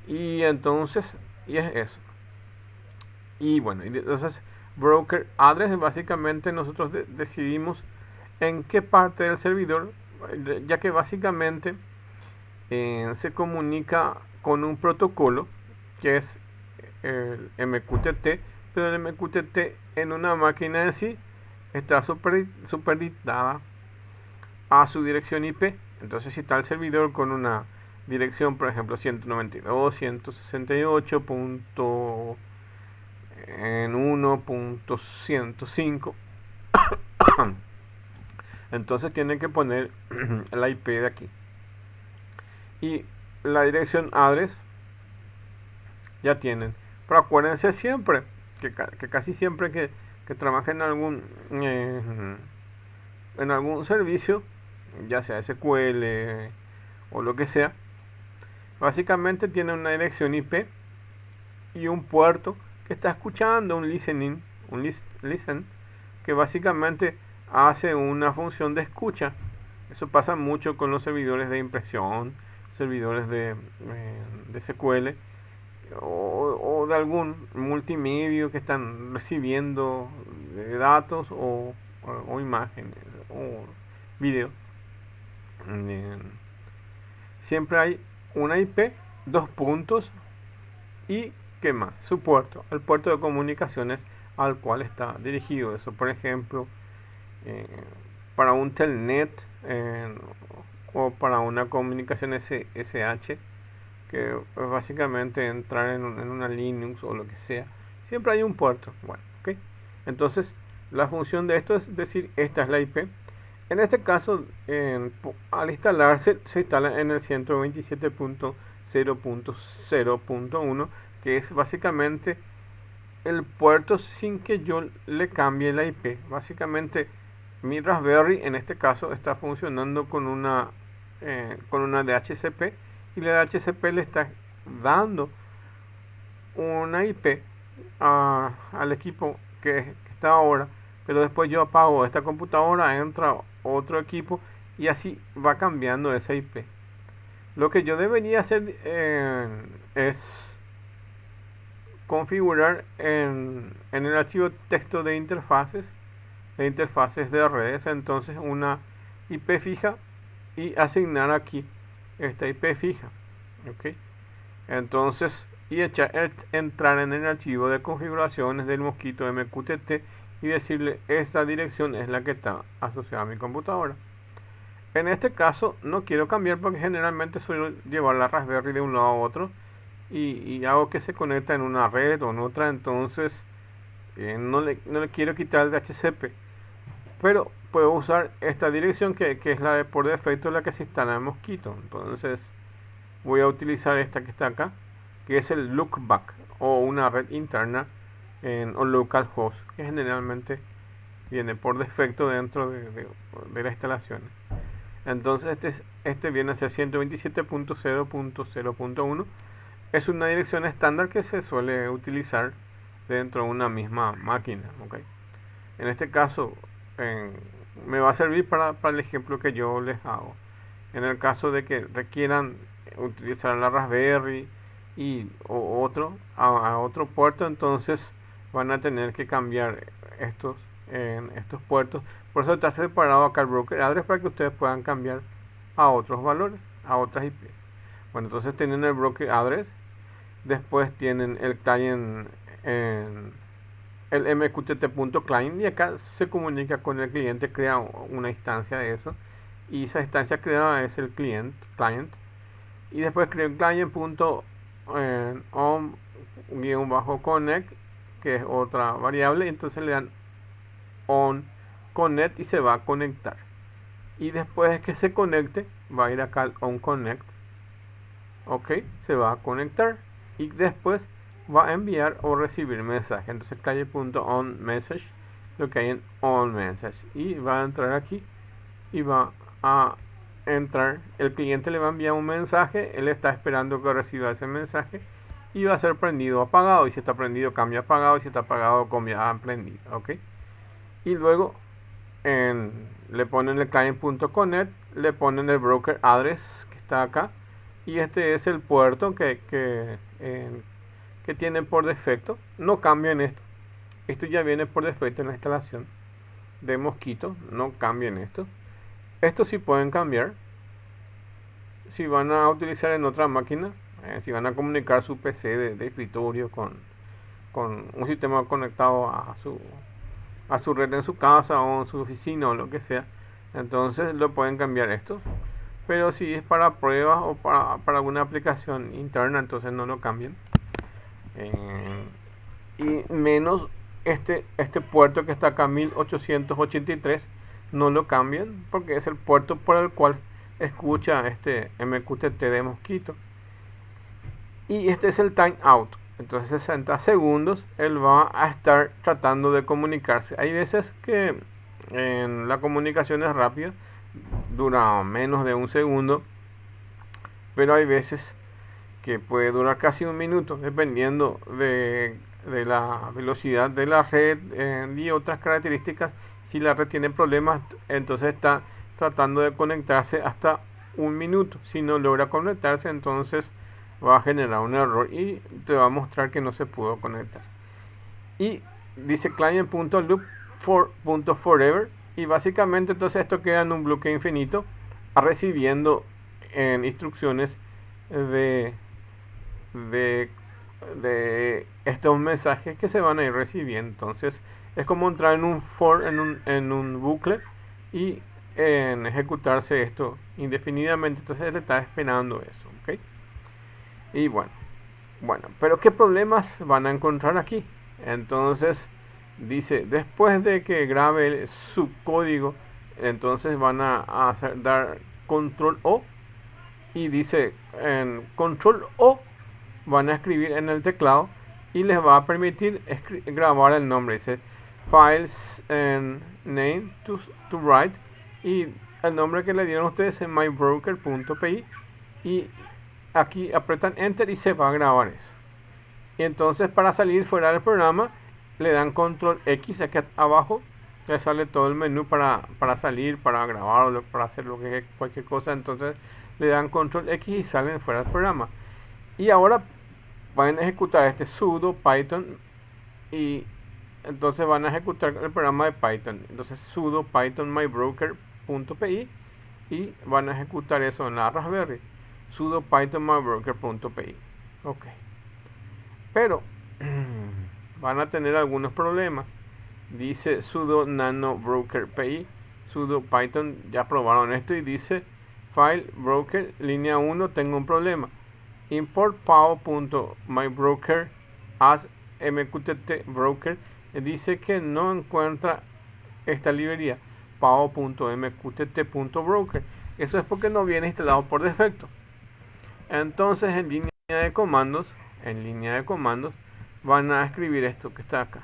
Y entonces, y es eso. Y bueno, entonces broker address, básicamente nosotros decidimos en qué parte del servidor, ya que básicamente se comunica con un protocolo que es el MQTT, pero el MQTT en una máquina en sí está supeditada a su dirección IP. Entonces si está el servidor con una dirección, por ejemplo 192.168.1.105, entonces tienen que poner la IP de aquí. Y la dirección address ya tienen. Pero acuérdense siempre que casi siempre que trabajen en algún servicio, ya sea SQL o lo que sea, básicamente tiene una dirección IP y un puerto que está escuchando un listen, que básicamente hace una función de escucha. Eso pasa mucho con los servidores de impresión, servidores de SQL o de algún multimedia que están recibiendo datos o imágenes o video. Siempre hay una IP, dos puntos y ¿qué más? Su puerto, el puerto de comunicaciones al cual está dirigido. Eso, por ejemplo, para un telnet o para una comunicación SSH, que es básicamente entrar en una Linux o lo que sea, siempre hay un puerto. Bueno, ok. Entonces, la función de esto es decir, esta es la IP. En este caso, al instalarse, se instala en el 127.0.0.1, que es básicamente el puerto sin que yo le cambie la IP. Básicamente, mi Raspberry en este caso está funcionando con una DHCP, y la DHCP le está dando una IP al equipo que está ahora, pero después yo apago esta computadora, entra otro equipo y así va cambiando esa IP. Lo que yo debería hacer es configurar en el archivo texto de interfaces de redes, entonces una IP fija y asignar aquí esta IP fija. ¿Ok? Entonces, entrar en el archivo de configuraciones del Mosquitto MQTT y decirle esta dirección es la que está asociada a mi computadora. En este caso no quiero cambiar porque generalmente suelo llevar la Raspberry de un lado a otro y hago que se conecta en una red o en otra, entonces no le quiero quitar el DHCP, pero puedo usar esta dirección que es la de por defecto, la que se instala en Mosquitto. Entonces voy a utilizar esta que está acá, que es el loopback o una red interna o localhost, que generalmente viene por defecto dentro de la instalación. Entonces este viene a ser 127.0.0.1. Es una dirección estándar que se suele utilizar dentro de una misma máquina. ¿Okay? En este caso me va a servir para el ejemplo que yo les hago. En el caso de que requieran utilizar la Raspberry o a otro puerto, entonces van a tener que cambiar estos puertos. Por eso está separado acá el broker address, para que ustedes puedan cambiar a otros valores, a otras IPs. Bueno, entonces tienen el broker address, después tienen el client, el mqtt.client, y acá se comunica con el cliente, crea una instancia de eso, y esa instancia creada es el client, y después crea el client.on-connect, que es otra variable, y entonces le dan on connect y se va a conectar, y después de que se conecte va a ir acá al on connect. Ok, se va a conectar y después va a enviar o recibir mensaje. Entonces client.onMessage, lo que hay en onMessage, y va a entrar aquí y va a entrar. El cliente le va a enviar un mensaje, él está esperando que reciba ese mensaje y va a ser prendido o apagado, y si está prendido cambia a apagado, y si está apagado cambia a prendido. Ok, y luego le ponen el client.connect, le ponen el broker address que está acá, y este es el puerto que tiene por defecto. No cambien esto ya viene por defecto en la instalación de Mosquitto, no cambien esto sí pueden cambiar si van a utilizar en otra máquina, si van a comunicar su PC de escritorio con un sistema conectado a su red en su casa o en su oficina o lo que sea, entonces lo pueden cambiar esto. Pero si es para pruebas o para alguna aplicación interna, entonces no lo cambien. Y menos este puerto que está acá, 1883, no lo cambien, porque es el puerto por el cual escucha este MQTT de Mosquitto. Y este es el timeout. Entonces 60 segundos él va a estar tratando de comunicarse. Hay veces que la comunicación es rápida, dura menos de un segundo, pero hay veces que puede durar casi un minuto, dependiendo de la velocidad de la red y otras características. Si la red tiene problemas, entonces está tratando de conectarse hasta un minuto. Si no logra conectarse, entonces va a generar un error y te va a mostrar que no se pudo conectar. Y dice client.loop.forever, y básicamente entonces esto queda en un bloque infinito, recibiendo instrucciones de estos mensajes que se van a ir recibiendo. Entonces es como entrar en un bucle y en ejecutarse esto indefinidamente. Entonces él está esperando eso, ¿ok? Y bueno, pero ¿qué problemas van a encontrar aquí? Entonces dice, después de que grabe su código, entonces van a dar control O, y dice en control O van a escribir en el teclado y les va a permitir grabar el nombre. Dice files and name to write, y el nombre que le dieron ustedes es mybroker.py, y aquí apretan enter y se va a grabar eso. Y entonces para salir fuera del programa le dan control X, aquí abajo le sale todo el menú para salir, para grabar o para hacer lo que cualquier cosa. Entonces le dan control X y salen fuera del programa. Y ahora van a ejecutar este sudo python, y entonces van a ejecutar el programa de Python. Entonces sudo python mybroker.py, y van a ejecutar eso en la Raspberry, sudo python mybroker.py. Ok, pero van a tener algunos problemas. Dice sudo nano broker py, sudo python, ya probaron esto, y dice file broker línea 1, tengo un problema. Import pao.mybroker as mqtt broker, dice que no encuentra esta librería pao.mqtt.broker. Eso es porque no viene instalado por defecto. Entonces en línea de comandos van a escribir esto que está acá.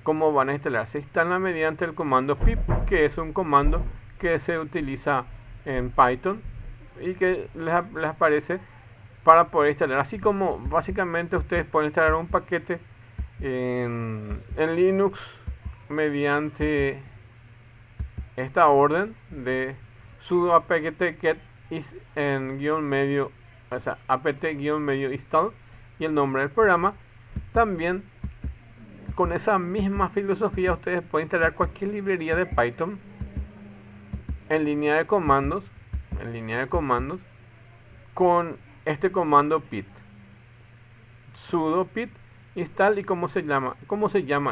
¿Cómo van a instalar? Se instala mediante el comando pip, que es un comando que se utiliza en Python y que les aparece para poder instalar. Así como básicamente ustedes pueden instalar un paquete en Linux mediante esta orden de sudo apt-get en guión medio, o sea, apt-medio install y el nombre del programa. También con esa misma filosofía ustedes pueden instalar cualquier librería de Python en línea de comandos con este comando pip sudo pip install, y cómo se llama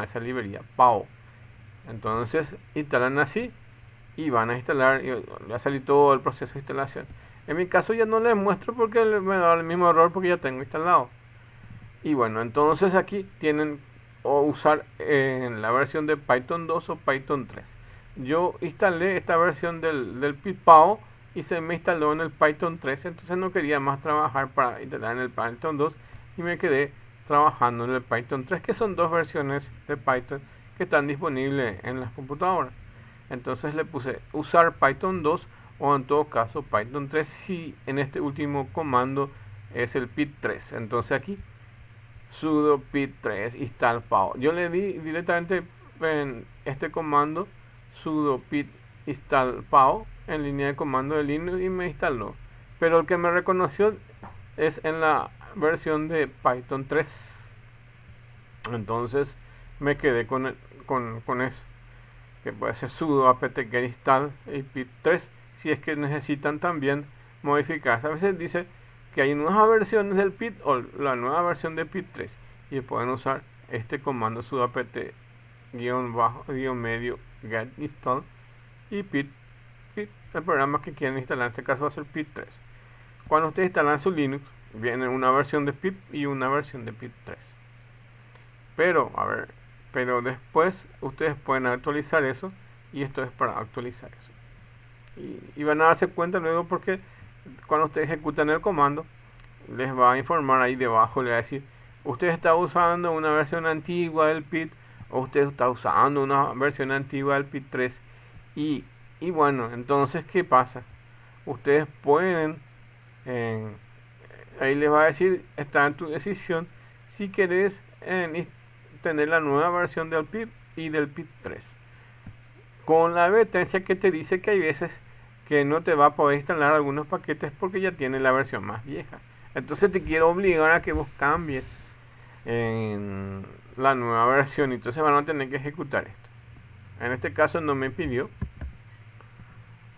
esa librería, pao. Entonces instalan así y van a instalar, y va a salir todo el proceso de instalación. En mi caso ya no les muestro porque me da el mismo error porque ya tengo instalado. Y bueno, entonces aquí tienen o usar en la versión de Python 2 o Python 3. Yo instalé esta versión del pipao y se me instaló en el Python 3, entonces no quería más trabajar para instalar en el Python 2 y me quedé trabajando en el Python 3, que son dos versiones de Python que están disponibles en las computadoras. Entonces le puse usar Python 2 o en todo caso Python 3 si en este último comando es el pip 3. Entonces aquí sudo pip 3 install pao. Yo le di directamente en este comando sudo pip install pao en línea de comando de Linux y me instaló. Pero el que me reconoció es en la versión de Python 3. Entonces me quedé con eso, que puede ser sudo apt-get install y pip 3 si es que necesitan también modificarse. A veces dice que hay nuevas versiones del pip o la nueva versión de pip 3 y pueden usar este comando sudo apt-medio get install y pip, el programa que quieren instalar. En este caso va a ser pip 3. Cuando ustedes instalan su Linux viene una versión de pip y una versión de pip 3. Pero después ustedes pueden actualizar eso, y esto es para actualizar eso. Y van a darse cuenta luego porque cuando ustedes ejecutan el comando les va a informar ahí debajo, le va a decir usted está usando una versión antigua del pip o usted está usando una versión antigua del pip 3. Y bueno, entonces ¿qué pasa? Ustedes pueden ahí les va a decir, está en tu decisión si querés tener la nueva versión del pip y del pip 3, con la advertencia que te dice que hay veces que no te va a poder instalar algunos paquetes porque ya tiene la versión más vieja. Entonces te quiero obligar a que vos cambies en la nueva versión, y entonces van a tener que ejecutar esto. En este caso no me pidió.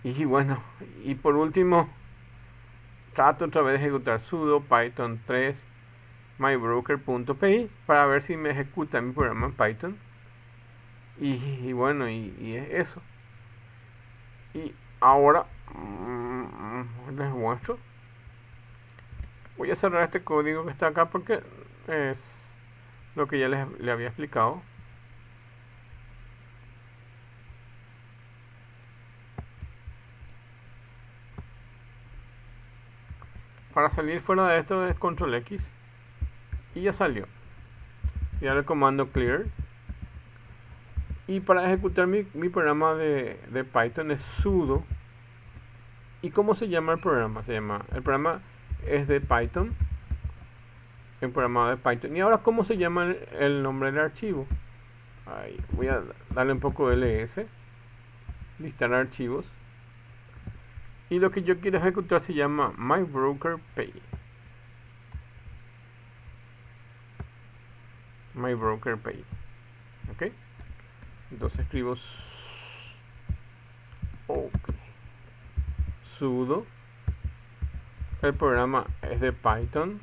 Y bueno, y por último trato otra vez de ejecutar sudo python 3 mybroker.py para ver si me ejecuta mi programa en Python. Y bueno, y es eso. Y ahora les muestro. Voy a cerrar este código que está acá porque es lo que ya les había explicado. Para salir fuera de esto es control X y ya salió. Y ahora el comando clear. Y para ejecutar mi programa de Python es sudo. ¿Y cómo se llama el programa? El programa es de Python. El programa de Python. Y ahora, ¿cómo se llama el nombre del archivo? Ahí, voy a darle un poco de ls. Listar archivos. Y lo que yo quiero ejecutar se llama MyBrokerPay. MyBrokerPay. ¿Ok? Entonces escribo sudo. El programa es de Python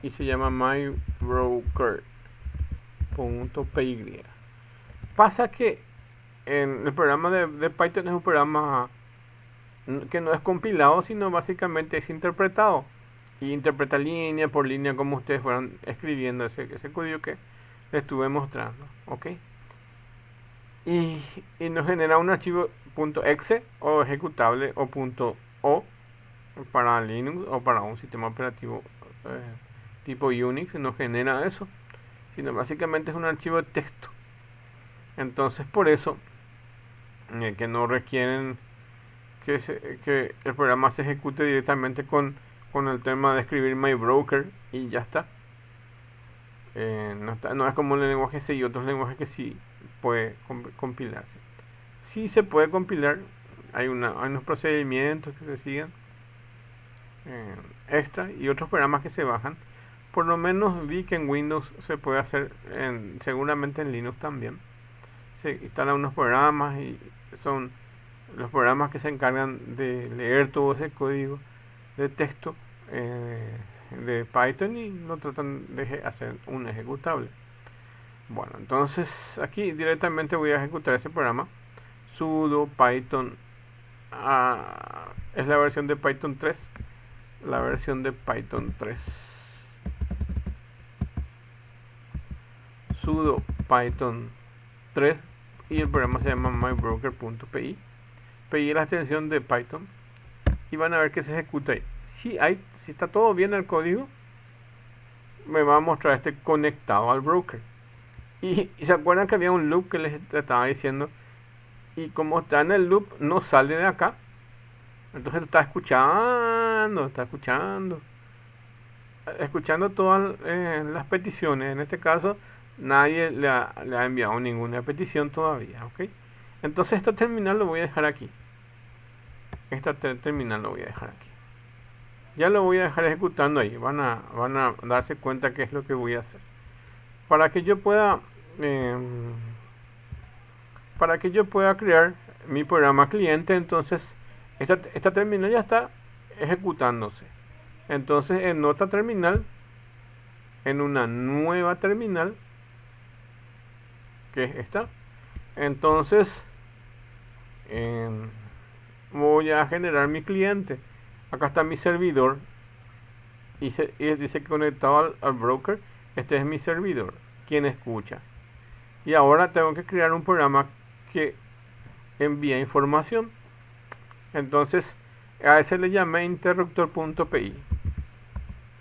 y se llama MyBroker.py. Pasa que en el programa de Python es un programa que no es compilado, sino básicamente es interpretado. Y interpreta línea por línea como ustedes fueron escribiendo ese código que les estuve mostrando. ¿Ok? Y nos genera un archivo .exe o ejecutable o .o para Linux o para un sistema operativo tipo Unix. Nos genera eso, sino básicamente es un archivo de texto. Entonces por eso que no requieren que el programa se ejecute directamente con el tema de escribir MyBroker y ya está. No es como el lenguaje C y otros lenguajes que sí puede compilarse. Sí se puede compilar, hay unos procedimientos que se siguen extra y otros programas que se bajan. Por lo menos vi que en Windows se puede hacer, seguramente en Linux también. Se instalan unos programas y son los programas que se encargan de leer todo ese código de texto de Python y lo tratan de hacer un ejecutable. Bueno, entonces aquí directamente voy a ejecutar ese programa. Sudo Python es la versión de Python 3. La versión de Python 3. Sudo Python 3 y el programa se llama mybroker.py. PY es la extensión de Python y van a ver que se ejecuta ahí. Si está todo bien el código, me va a mostrar este conectado al broker. Y se acuerdan que había un loop que les estaba diciendo, y como está en el loop no sale de acá, entonces está escuchando todas las peticiones. En este caso nadie le ha enviado ninguna petición todavía, ¿ok? Entonces esta terminal lo voy a dejar aquí. Ya lo voy a dejar ejecutando ahí. Van a darse cuenta qué es lo que voy a hacer. Para que yo pueda crear mi programa cliente, entonces esta terminal ya está ejecutándose. Entonces en otra terminal, en una nueva terminal, que es esta, entonces voy a generar mi cliente. Acá está mi servidor y dice que conectado al broker. Este es mi servidor, quien escucha. Y ahora tengo que crear un programa que envía información. Entonces a ese le llamé interruptor.py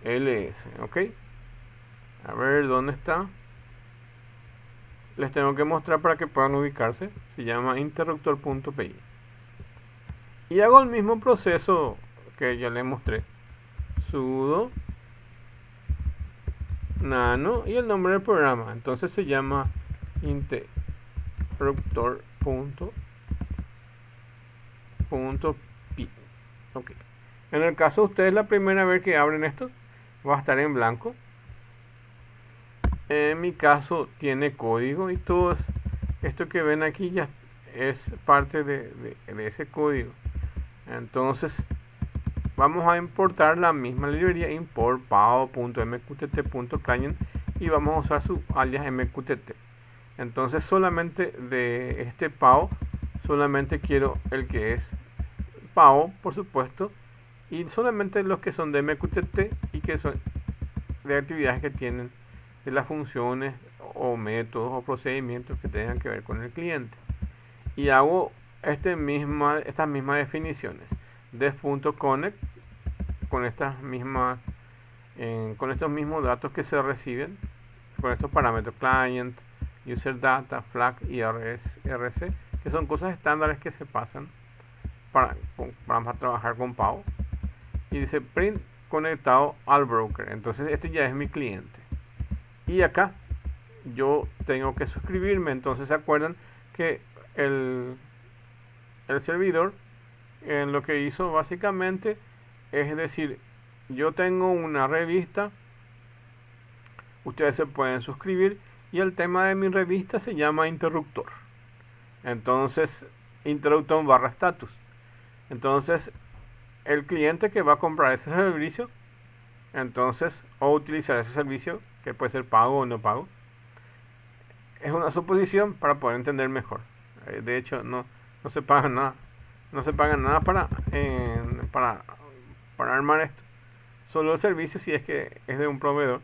ls, ok. A ver dónde está. Les tengo que mostrar para que puedan ubicarse. Se llama interruptor.py y hago el mismo proceso que ya les mostré. Sudo nano y el nombre del programa. Entonces se llama interruptor.py. Ok. En el caso de ustedes, la primera vez que abren esto va a estar en blanco. En mi caso tiene código y todo esto que ven aquí ya es parte de ese código. Entonces vamos a importar la misma librería import pao.mqtt.canyon y vamos a usar su alias mqtt. Entonces solamente de este pao solamente quiero el que es pago, por supuesto, y solamente los que son de MQTT y que son de actividades que tienen de las funciones o métodos o procedimientos que tengan que ver con el cliente. Y hago estas mismas definiciones. Def.connect con con estos mismos datos que se reciben, con estos parámetros client, user data, flag y RC, que son cosas estándares que se pasan para trabajar con Pau. Y dice print conectado al broker. Entonces este ya es mi cliente. Y acá yo tengo que suscribirme. Entonces se acuerdan que el servidor en lo que hizo básicamente es decir, yo tengo una revista, ustedes se pueden suscribir y el tema de mi revista se llama interruptor. Entonces interruptor barra status. Entonces el cliente que va a comprar ese servicio, entonces, o utilizar ese servicio, que puede ser pago o no pago, es una suposición para poder entender mejor. De hecho, no se paga nada. No se paga nada para armar esto. Solo el servicio si es que es de un proveedor.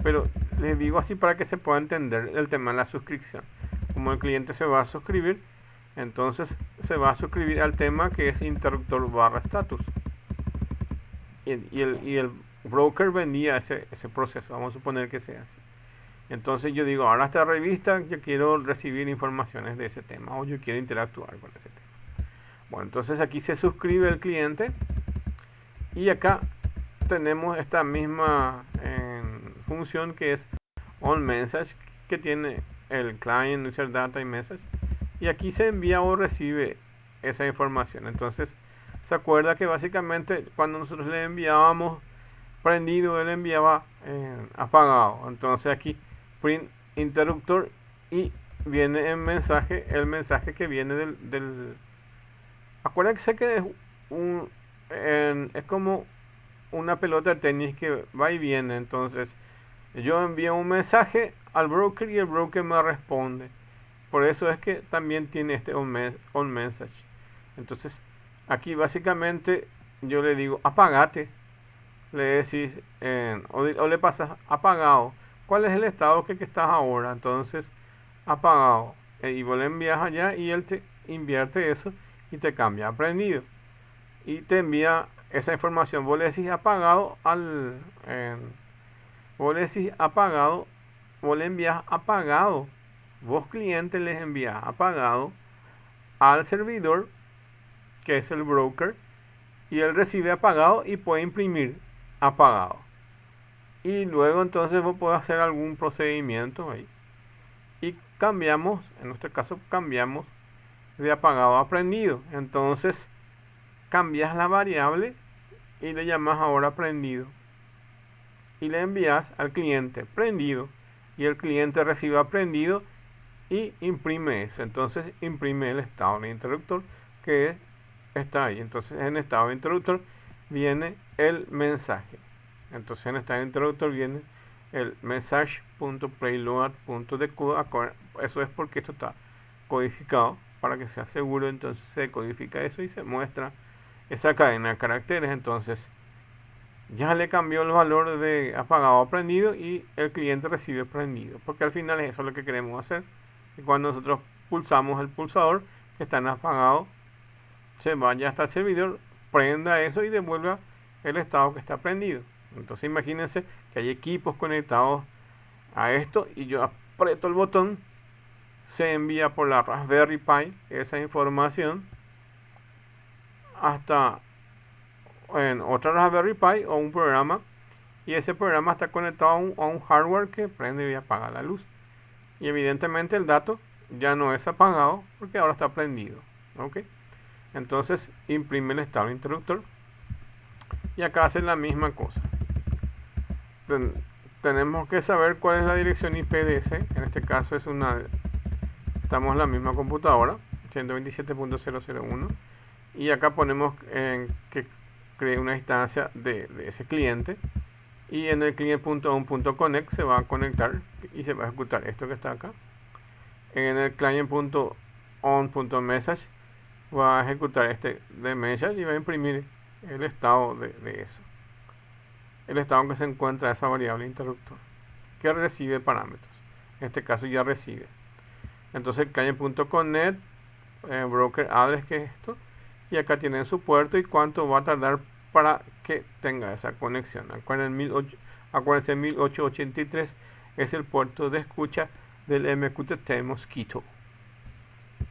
Pero les digo así para que se pueda entender el tema de la suscripción. Como el cliente se va a suscribir, entonces se va a suscribir al tema que es interruptor barra status. Y el broker vendía ese proceso. Vamos a suponer que sea así. Entonces yo digo, ahora esta revista yo quiero recibir informaciones de ese tema o yo quiero interactuar con ese tema. Bueno, entonces aquí se suscribe el cliente y acá tenemos esta misma función que es onMessage, que tiene el client, user data y message, y aquí se envía o recibe esa información. Entonces se acuerda que básicamente cuando nosotros le enviábamos prendido, él enviaba apagado. Entonces aquí print interruptor y viene el mensaje que viene del acuérdense que es como una pelota de tenis que va y viene. Entonces yo envío un mensaje al broker y el broker me responde. Por eso es que también tiene este onMessage. Entonces aquí básicamente yo le digo apagate, le decís o le pasas apagado. ¿Cuál es el estado que estás ahora? Entonces apagado, y vos le envías allá y él te invierte eso y te cambia a prendido y te envía esa información. Vos le decís apagado vos le decís apagado, vos le envías apagado, vos cliente les envías apagado al servidor que es el broker y él recibe apagado y puede imprimir apagado. Y luego entonces vos podés hacer algún procedimiento ahí. Y cambiamos, en nuestro caso cambiamos de apagado a prendido. Entonces cambias la variable y le llamas ahora prendido. Y le envías al cliente prendido. Y el cliente recibe prendido y imprime eso. Entonces imprime el estado de interruptor que está ahí. Entonces en estado de interruptor viene el mensaje. Entonces en este interruptor viene el message.payload.decode. Eso es porque esto está codificado para que sea seguro. Entonces se codifica eso y se muestra esa cadena de caracteres. Entonces ya le cambió el valor de apagado a prendido y el cliente recibe prendido, porque al final es eso lo que queremos hacer. Y cuando nosotros pulsamos el pulsador que está en apagado, se vaya hasta el servidor, prenda eso y devuelva el estado que está prendido. Entonces imagínense que hay equipos conectados a esto y yo aprieto el botón, se envía por la Raspberry Pi esa información hasta en otra Raspberry Pi o un programa, y ese programa está conectado a un hardware que prende y apaga la luz, y evidentemente el dato ya no es apagado porque ahora está prendido. ¿Ok? Entonces imprime el estado interruptor y acá hace la misma cosa. Tenemos que saber cuál es la dirección IP de ese. En este caso estamos en la misma computadora, 127.001, y acá ponemos que cree una instancia de ese cliente, y en el client.on.connect se va a conectar y se va a ejecutar esto que está acá. En el client.on.message va a ejecutar este de message y va a imprimir el estado de eso. El estado en que se encuentra esa variable interruptor que recibe parámetros. En este caso ya recibe. Entonces client.connect broker address, que es esto, y acá tienen su puerto y cuánto va a tardar para que tenga esa conexión. Acuérdense, 1883 es el puerto de escucha del MQTT Mosquito.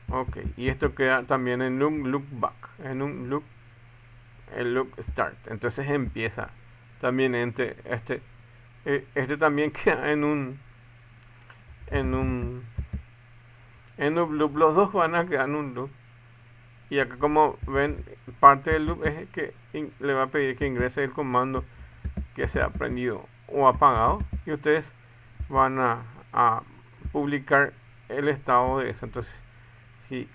Ok, y esto queda también en un loopback, en un loop, el loop start. Entonces empieza también este también queda en un loop. Los dos van a quedar en un loop. Y acá, como ven, parte del loop es que le va a pedir que ingrese el comando que sea prendido o apagado, y ustedes van a publicar el estado de eso. Entonces, si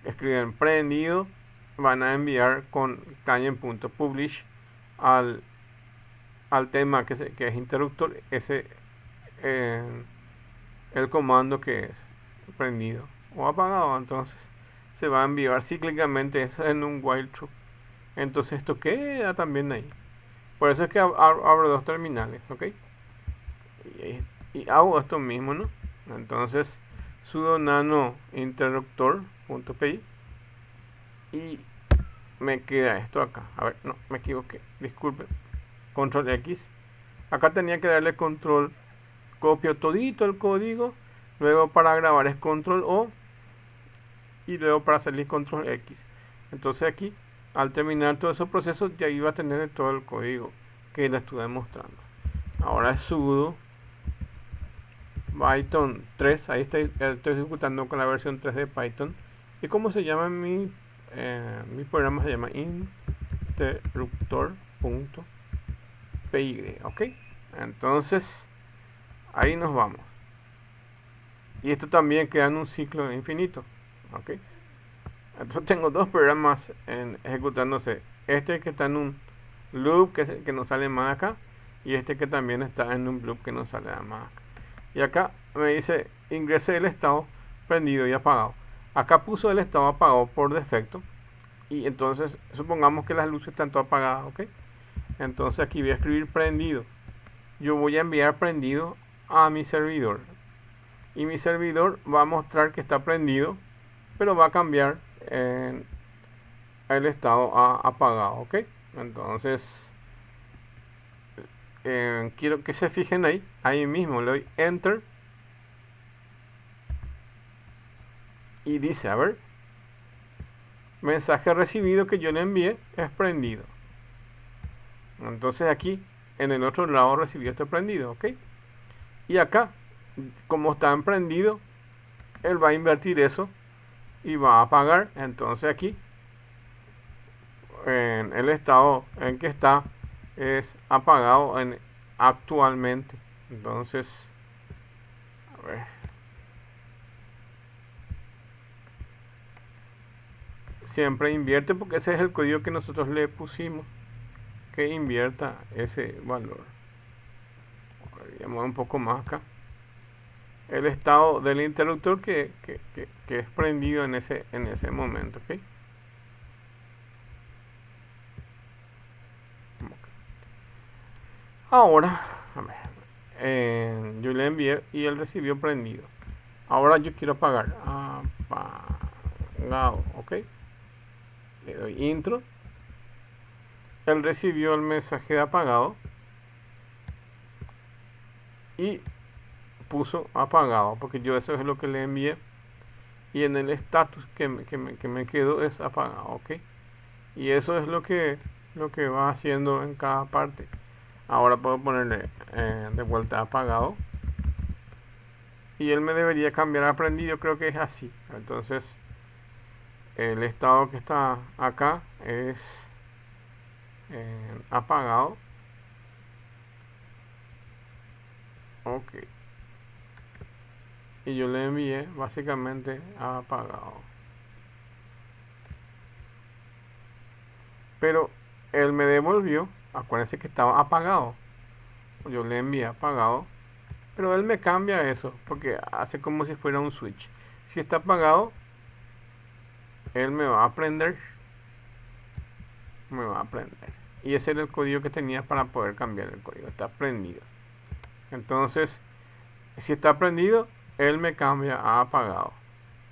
escriben prendido, van a enviar con client.publish al tema que es interruptor el comando que es prendido o apagado. Entonces se va a enviar cíclicamente eso en un while true. Entonces esto queda también ahí. Por eso es que abro dos terminales, ¿ok? Y hago esto mismo, ¿no? Entonces sudo nano interruptor.py y me queda esto acá. A ver, no, me equivoqué, disculpen. Control X. Acá tenía que darle control, copio todito el código. Luego para grabar es control O. Y luego para salir control X. Entonces aquí, al terminar todos esos procesos, ya iba a tener todo el código que les estuve mostrando. Ahora es sudo Python 3. Ahí estoy ejecutando con la versión 3 de Python. ¿Y cómo se llama mi programa? Se llama interruptor.py. Ok, entonces ahí nos vamos. Y esto también queda en un ciclo infinito. Ok, entonces tengo dos programas ejecutándose. Este que está en un loop que no sale más acá, y este que también está en un loop que no sale más acá. Y acá me dice ingrese el estado prendido y apagado. Acá puso el estado apagado por defecto, y entonces supongamos que las luces están todas apagadas, ¿ok? Entonces aquí voy a escribir prendido. Yo voy a enviar prendido a mi servidor, y mi servidor va a mostrar que está prendido, pero va a cambiar el estado a apagado, ¿ok? Entonces quiero que se fijen ahí mismo le doy enter y dice, a ver, mensaje recibido que yo le envié es prendido. Entonces aquí en el otro lado recibió este prendido, ¿ok? Y acá, como está en prendido, él va a invertir eso y va a apagar. Entonces aquí en el estado en que está es apagado actualmente. Entonces, a ver, siempre invierte porque ese es el código que nosotros le pusimos, que invierta ese valor. Voy a un poco más acá. El estado del interruptor que es prendido en ese momento, ¿ok? Ahora, a ver, yo le envié y él recibió prendido. Ahora yo quiero apagar. Apagado, ¿ok? Le doy intro. Él recibió el mensaje de apagado y puso apagado, porque yo eso es lo que le envié. Y en el status que me quedó es apagado, ¿ok? Y eso es lo que va haciendo en cada parte. Ahora puedo ponerle de vuelta apagado. Y él me debería cambiar a prendido, creo que es así. Entonces, el estado que está acá es apagado. Ok. Y yo le envié básicamente apagado. Pero él me devolvió, acuérdense que estaba apagado. Yo le envié apagado. Pero él me cambia eso, porque hace como si fuera un switch. Si está apagado, él me va a aprender, y ese era el código que tenía para poder cambiar el código. Está prendido. Entonces, si está prendido, él me cambia a apagado.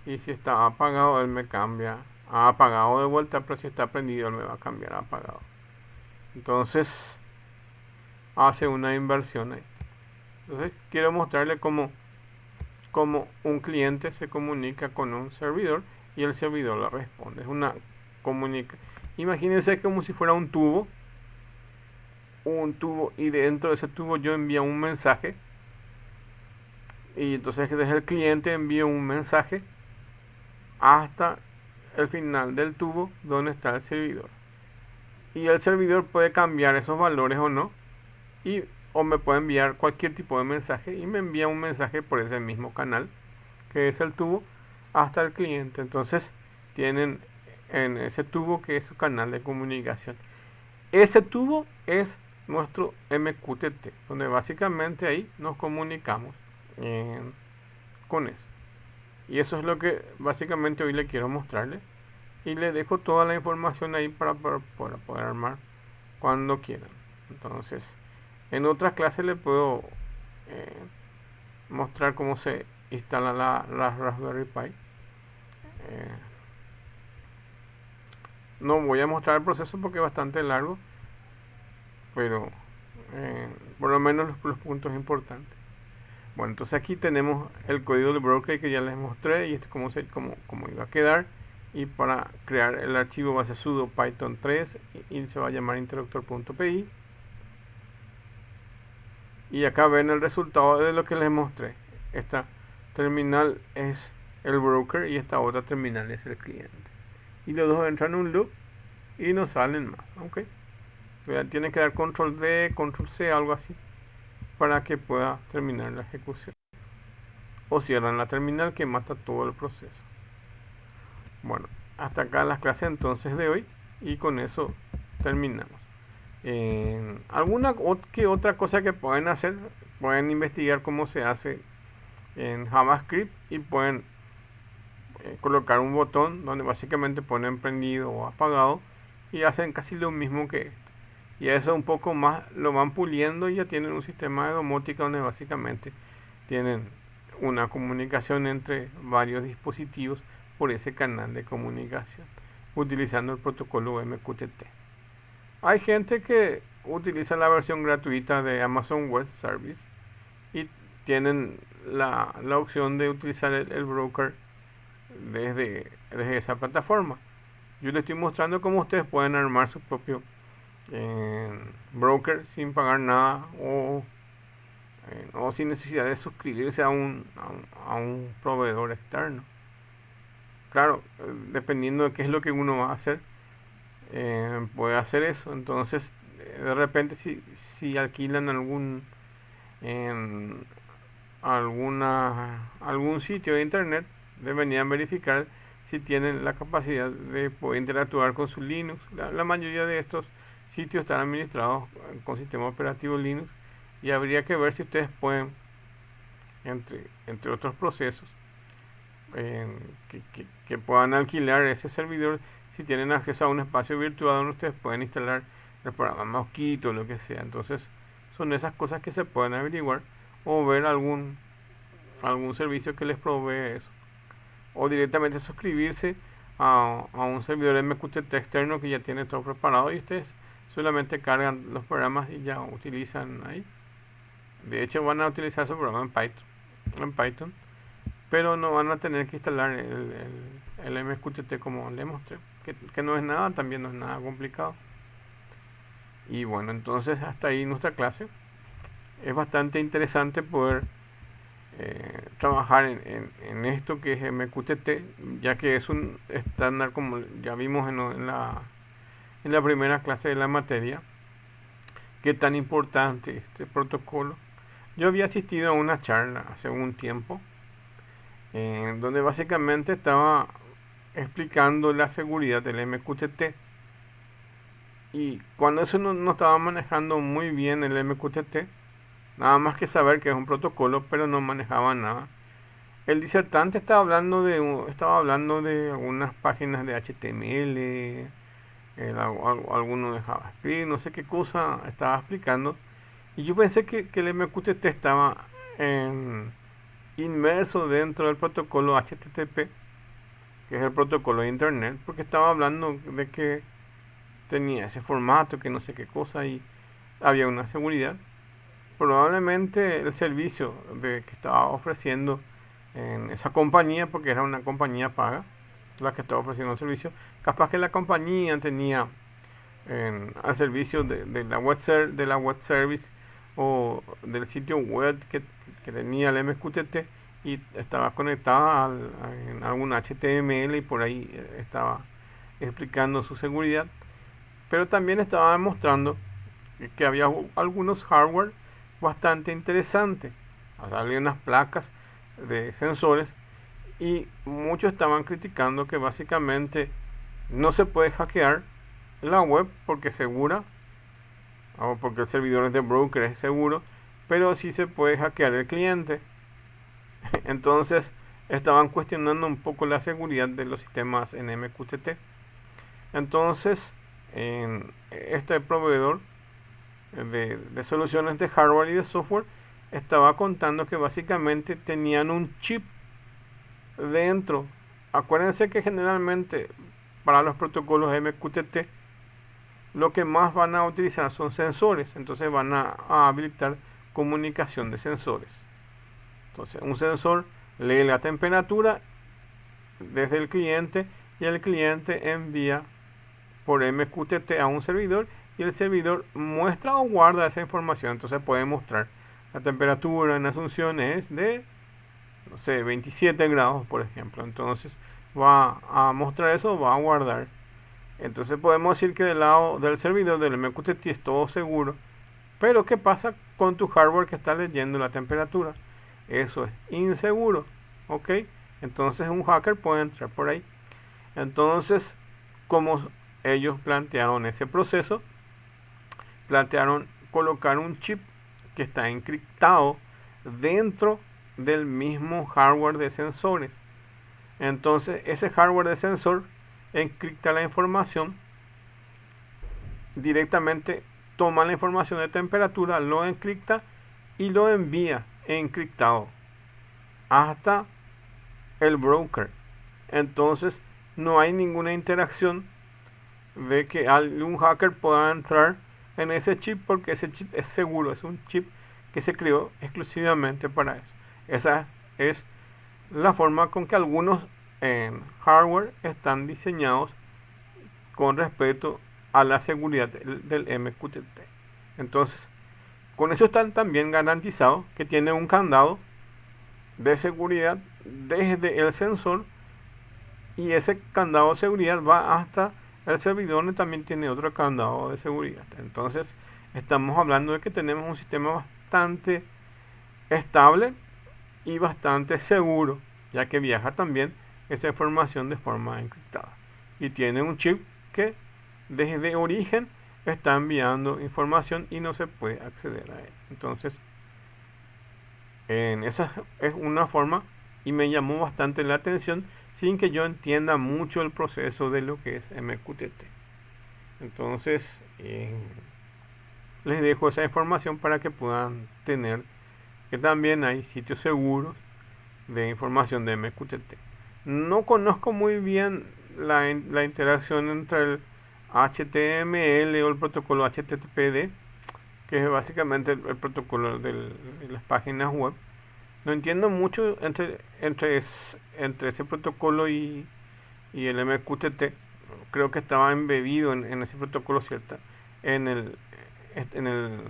Y si está apagado, él me cambia a apagado de vuelta. Pero si está prendido, él me va a cambiar a apagado. Entonces, hace una inversión ahí. Entonces, quiero mostrarle cómo un cliente se comunica con un servidor y el servidor le responde. Es una comunica. Imagínense como si fuera un tubo, y dentro de ese tubo yo envío un mensaje, y entonces desde el cliente envío un mensaje hasta el final del tubo donde está el servidor, y el servidor puede cambiar esos valores o no, o me puede enviar cualquier tipo de mensaje y me envía un mensaje por ese mismo canal que es el tubo hasta el cliente. Entonces tienen en ese tubo que es su canal de comunicación. Ese tubo es nuestro MQTT, donde básicamente ahí nos comunicamos con eso. Y eso es lo que básicamente hoy le quiero mostrarle. Y le dejo toda la información ahí para poder armar cuando quieran. Entonces, en otras clases le puedo mostrar cómo se instala la Raspberry Pi. No voy a mostrar el proceso porque es bastante largo, pero por lo menos los puntos importantes. Bueno, entonces aquí tenemos el código de broker que ya les mostré y cómo iba a quedar. Y para crear el archivo va a ser sudo python 3 y se va a llamar interruptor.py. Y acá ven el resultado de lo que les mostré. Esta terminal es el broker y esta otra terminal es el cliente. Y los dos entran en un loop y no salen más. ¿Ok? Tienen que dar control D, control C, algo así, para que pueda terminar la ejecución. O cierran la terminal que mata todo el proceso. Bueno, hasta acá las clases entonces de hoy y con eso terminamos. Alguna que otra cosa que pueden hacer, pueden investigar cómo se hace en JavaScript y pueden colocar un botón donde básicamente ponen prendido o apagado y hacen casi lo mismo que esto. Y eso un poco más lo van puliendo y ya tienen un sistema de domótica donde básicamente tienen una comunicación entre varios dispositivos por ese canal de comunicación utilizando el protocolo MQTT. Hay gente que utiliza la versión gratuita de Amazon Web Service y tienen la opción de utilizar el broker desde esa plataforma. Yo les estoy mostrando cómo ustedes pueden armar su propio broker sin pagar nada o sin necesidad de suscribirse a un proveedor externo. Claro, dependiendo de qué es lo que uno va a hacer, puede hacer eso. Entonces, de repente, si alquilan algún sitio de internet, deberían verificar si tienen la capacidad de poder interactuar con su Linux. La mayoría de estos sitios están administrados con sistema operativo Linux y habría que ver si ustedes pueden, entre otros procesos, que puedan alquilar ese servidor, si tienen acceso a un espacio virtual donde ustedes pueden instalar el programa Mosquito o lo que sea. Entonces son esas cosas que se pueden averiguar o ver algún servicio que les provee eso, o directamente suscribirse a un servidor MQTT externo que ya tiene todo preparado y ustedes solamente cargan los programas y ya utilizan ahí. De hecho van a utilizar su programa en Python, pero no van a tener que instalar el MQTT como les mostré, que no es nada, también no es nada complicado. Y bueno, entonces hasta ahí nuestra clase. Es bastante interesante poder trabajar en esto que es MQTT, ya que es un estándar, como ya vimos en la primera clase de la materia, que tan importante este protocolo. Yo había asistido a una charla hace un tiempo, donde básicamente estaba explicando la seguridad del MQTT. Y cuando eso no estaba manejando muy bien el MQTT, nada más que saber que es un protocolo, pero no manejaba nada. El disertante estaba hablando de algunas páginas de HTML, alguno de JavaScript, no sé qué cosa estaba explicando. Y yo pensé que el MQTT estaba inmerso dentro del protocolo HTTP, que es el protocolo de Internet, porque estaba hablando de que tenía ese formato, que no sé qué cosa, y había una seguridad. Probablemente el servicio que estaba ofreciendo en esa compañía, porque era una compañía paga, la que estaba ofreciendo el servicio, capaz que la compañía tenía al servicio de la web service o del sitio web que tenía el MQTT y estaba conectada en algún HTML y por ahí estaba explicando su seguridad, pero también estaba demostrando que había algunos hardware bastante interesantes. O sea, había unas placas de sensores y muchos estaban criticando que básicamente no se puede hackear la web porque es segura o porque el servidor de broker es seguro, pero sí se puede hackear el cliente. Entonces estaban cuestionando un poco la seguridad de los sistemas en MQTT. Entonces, en este proveedor de soluciones de hardware y de software estaba contando que básicamente tenían un chip dentro. Acuérdense que generalmente para los protocolos MQTT lo que más van a utilizar son sensores, entonces van a habilitar comunicación de sensores. Entonces un sensor lee la temperatura desde el cliente y el cliente envía por MQTT a un servidor y el servidor muestra o guarda esa información. Entonces puede mostrar la temperatura en Asunción es de, no sé, 27 grados, por ejemplo. Entonces va a mostrar eso, va a guardar. Entonces podemos decir que del lado del servidor del MQTT es todo seguro. Pero ¿qué pasa con tu hardware que está leyendo la temperatura? Eso es inseguro, ¿ok? Entonces un hacker puede entrar por ahí. Entonces, como ellos plantearon ese proceso, plantearon colocar un chip que está encriptado dentro del mismo hardware de sensores. Entonces ese hardware de sensor encripta la información directamente, toma la información de temperatura, lo encripta y lo envía encriptado hasta el broker. Entonces no hay ninguna interacción de que algún hacker pueda entrar en ese chip porque ese chip es seguro, es un chip que se creó exclusivamente para eso. Esa es la forma con que algunos hardware están diseñados con respecto a la seguridad del MQTT. Entonces, con eso están también garantizados que tiene un candado de seguridad desde el sensor y ese candado de seguridad va hasta el servidor donde también tiene otro candado de seguridad. Entonces estamos hablando de que tenemos un sistema bastante estable y bastante seguro, ya que viaja también esa información de forma encriptada y tiene un chip que desde origen está enviando información y no se puede acceder a él. Entonces esa es una forma y me llamó bastante la atención sin que yo entienda mucho el proceso de lo que es MQTT. Entonces les dejo esa información para que puedan tener que también hay sitios seguros de información de MQTT. No conozco muy bien la interacción entre el HTML o el protocolo HTTPD, que es básicamente el protocolo de las páginas web. No entiendo mucho entre ese protocolo y el MQTT. Creo que estaba embebido en ese protocolo, ¿cierto? En el, en el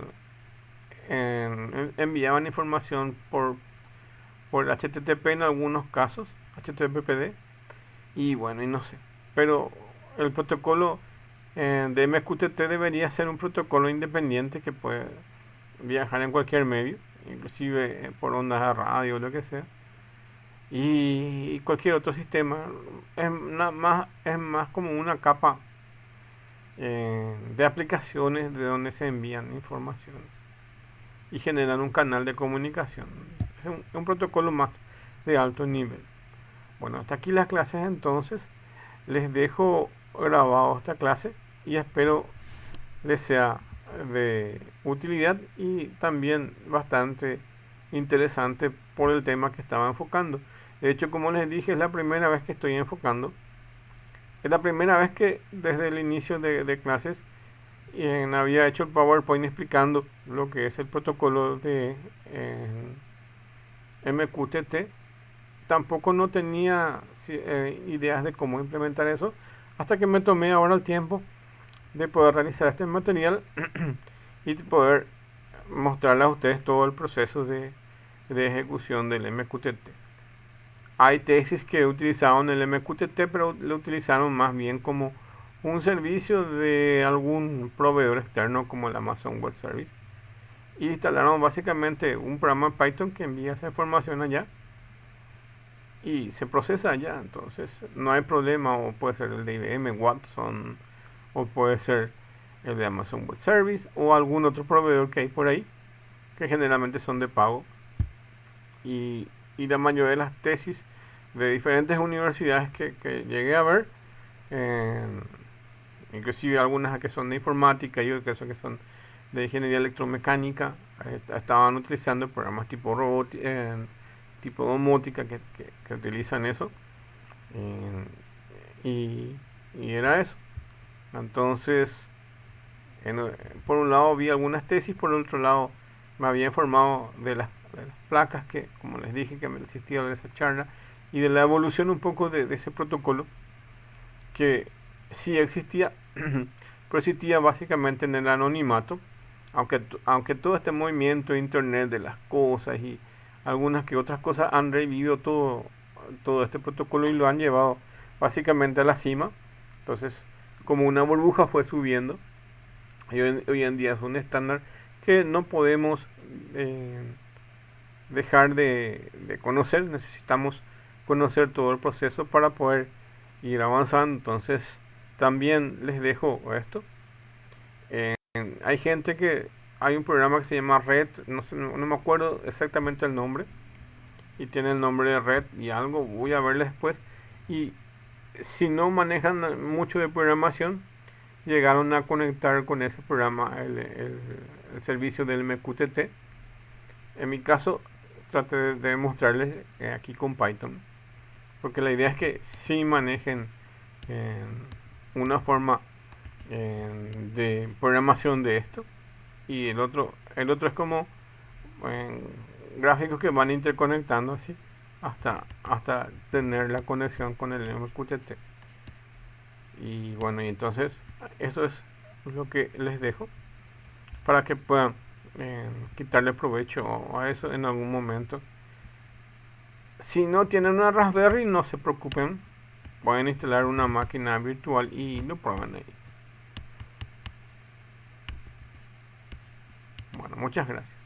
enviaban información por HTTP en algunos casos, HTTPD, y bueno, y no sé. Pero el protocolo de MQTT debería ser un protocolo independiente que puede viajar en cualquier medio, inclusive por ondas de radio o lo que sea, y cualquier otro sistema. Es más como una capa de aplicaciones de donde se envían informaciones y generan un canal de comunicación. Es un protocolo más de alto nivel. Bueno, hasta aquí las clases entonces. Les dejo grabado esta clase y espero les sea de utilidad y también bastante interesante por el tema que estaba enfocando. De hecho, como les dije, es la primera vez que estoy enfocando. Es la primera vez que desde el inicio de clases había hecho el PowerPoint explicando lo que es el protocolo de MQTT. Tampoco no tenía ideas de cómo implementar eso hasta que me tomé ahora el tiempo de poder realizar este material y poder mostrarles a ustedes todo el proceso de ejecución del MQTT. Hay tesis que utilizaron el MQTT, pero lo utilizaron más bien como un servicio de algún proveedor externo como el Amazon Web Service. Y instalaron básicamente un programa Python que envía esa información allá y se procesa allá. Entonces no hay problema, o puede ser el de IBM Watson, o puede ser el de Amazon Web Service, o algún otro proveedor que hay por ahí, que generalmente son de pago. Y la mayoría de las tesis de diferentes universidades que llegué a ver, inclusive algunas que son de informática y otras que son de ingeniería electromecánica, estaban utilizando programas tipo robot, tipo domótica que utilizan eso. Y, y era eso. Entonces, por un lado vi algunas tesis, por el otro lado me había informado de las placas que, como les dije, que me asistía de esa charla, y de la evolución un poco de ese protocolo que sí existía, pero existía básicamente en el anonimato, aunque todo este movimiento de internet de las cosas y algunas que otras cosas han revivido todo este protocolo y lo han llevado básicamente a la cima. Entonces, como una burbuja fue subiendo, y hoy en día es un estándar que no podemos dejar de conocer. Necesitamos conocer todo el proceso para poder ir avanzando. Entonces, también les dejo esto. Hay gente que hay un programa que se llama Red, no sé, no me acuerdo exactamente el nombre, y tiene el nombre de Red y algo, voy a verle después. Y si no manejan mucho de programación, llegaron a conectar con ese programa el servicio del MQTT. En mi caso, traté de mostrarles aquí con Python, porque la idea es que sí manejen una forma de programación de esto. Y el otro es como gráficos que van interconectando así hasta tener la conexión con el MQTT. Y bueno, y entonces eso es lo que les dejo para que puedan quitarle provecho a eso en algún momento. Si no tienen una Raspberry, no se preocupen, pueden instalar una máquina virtual y lo prueban ahí. Bueno, muchas gracias.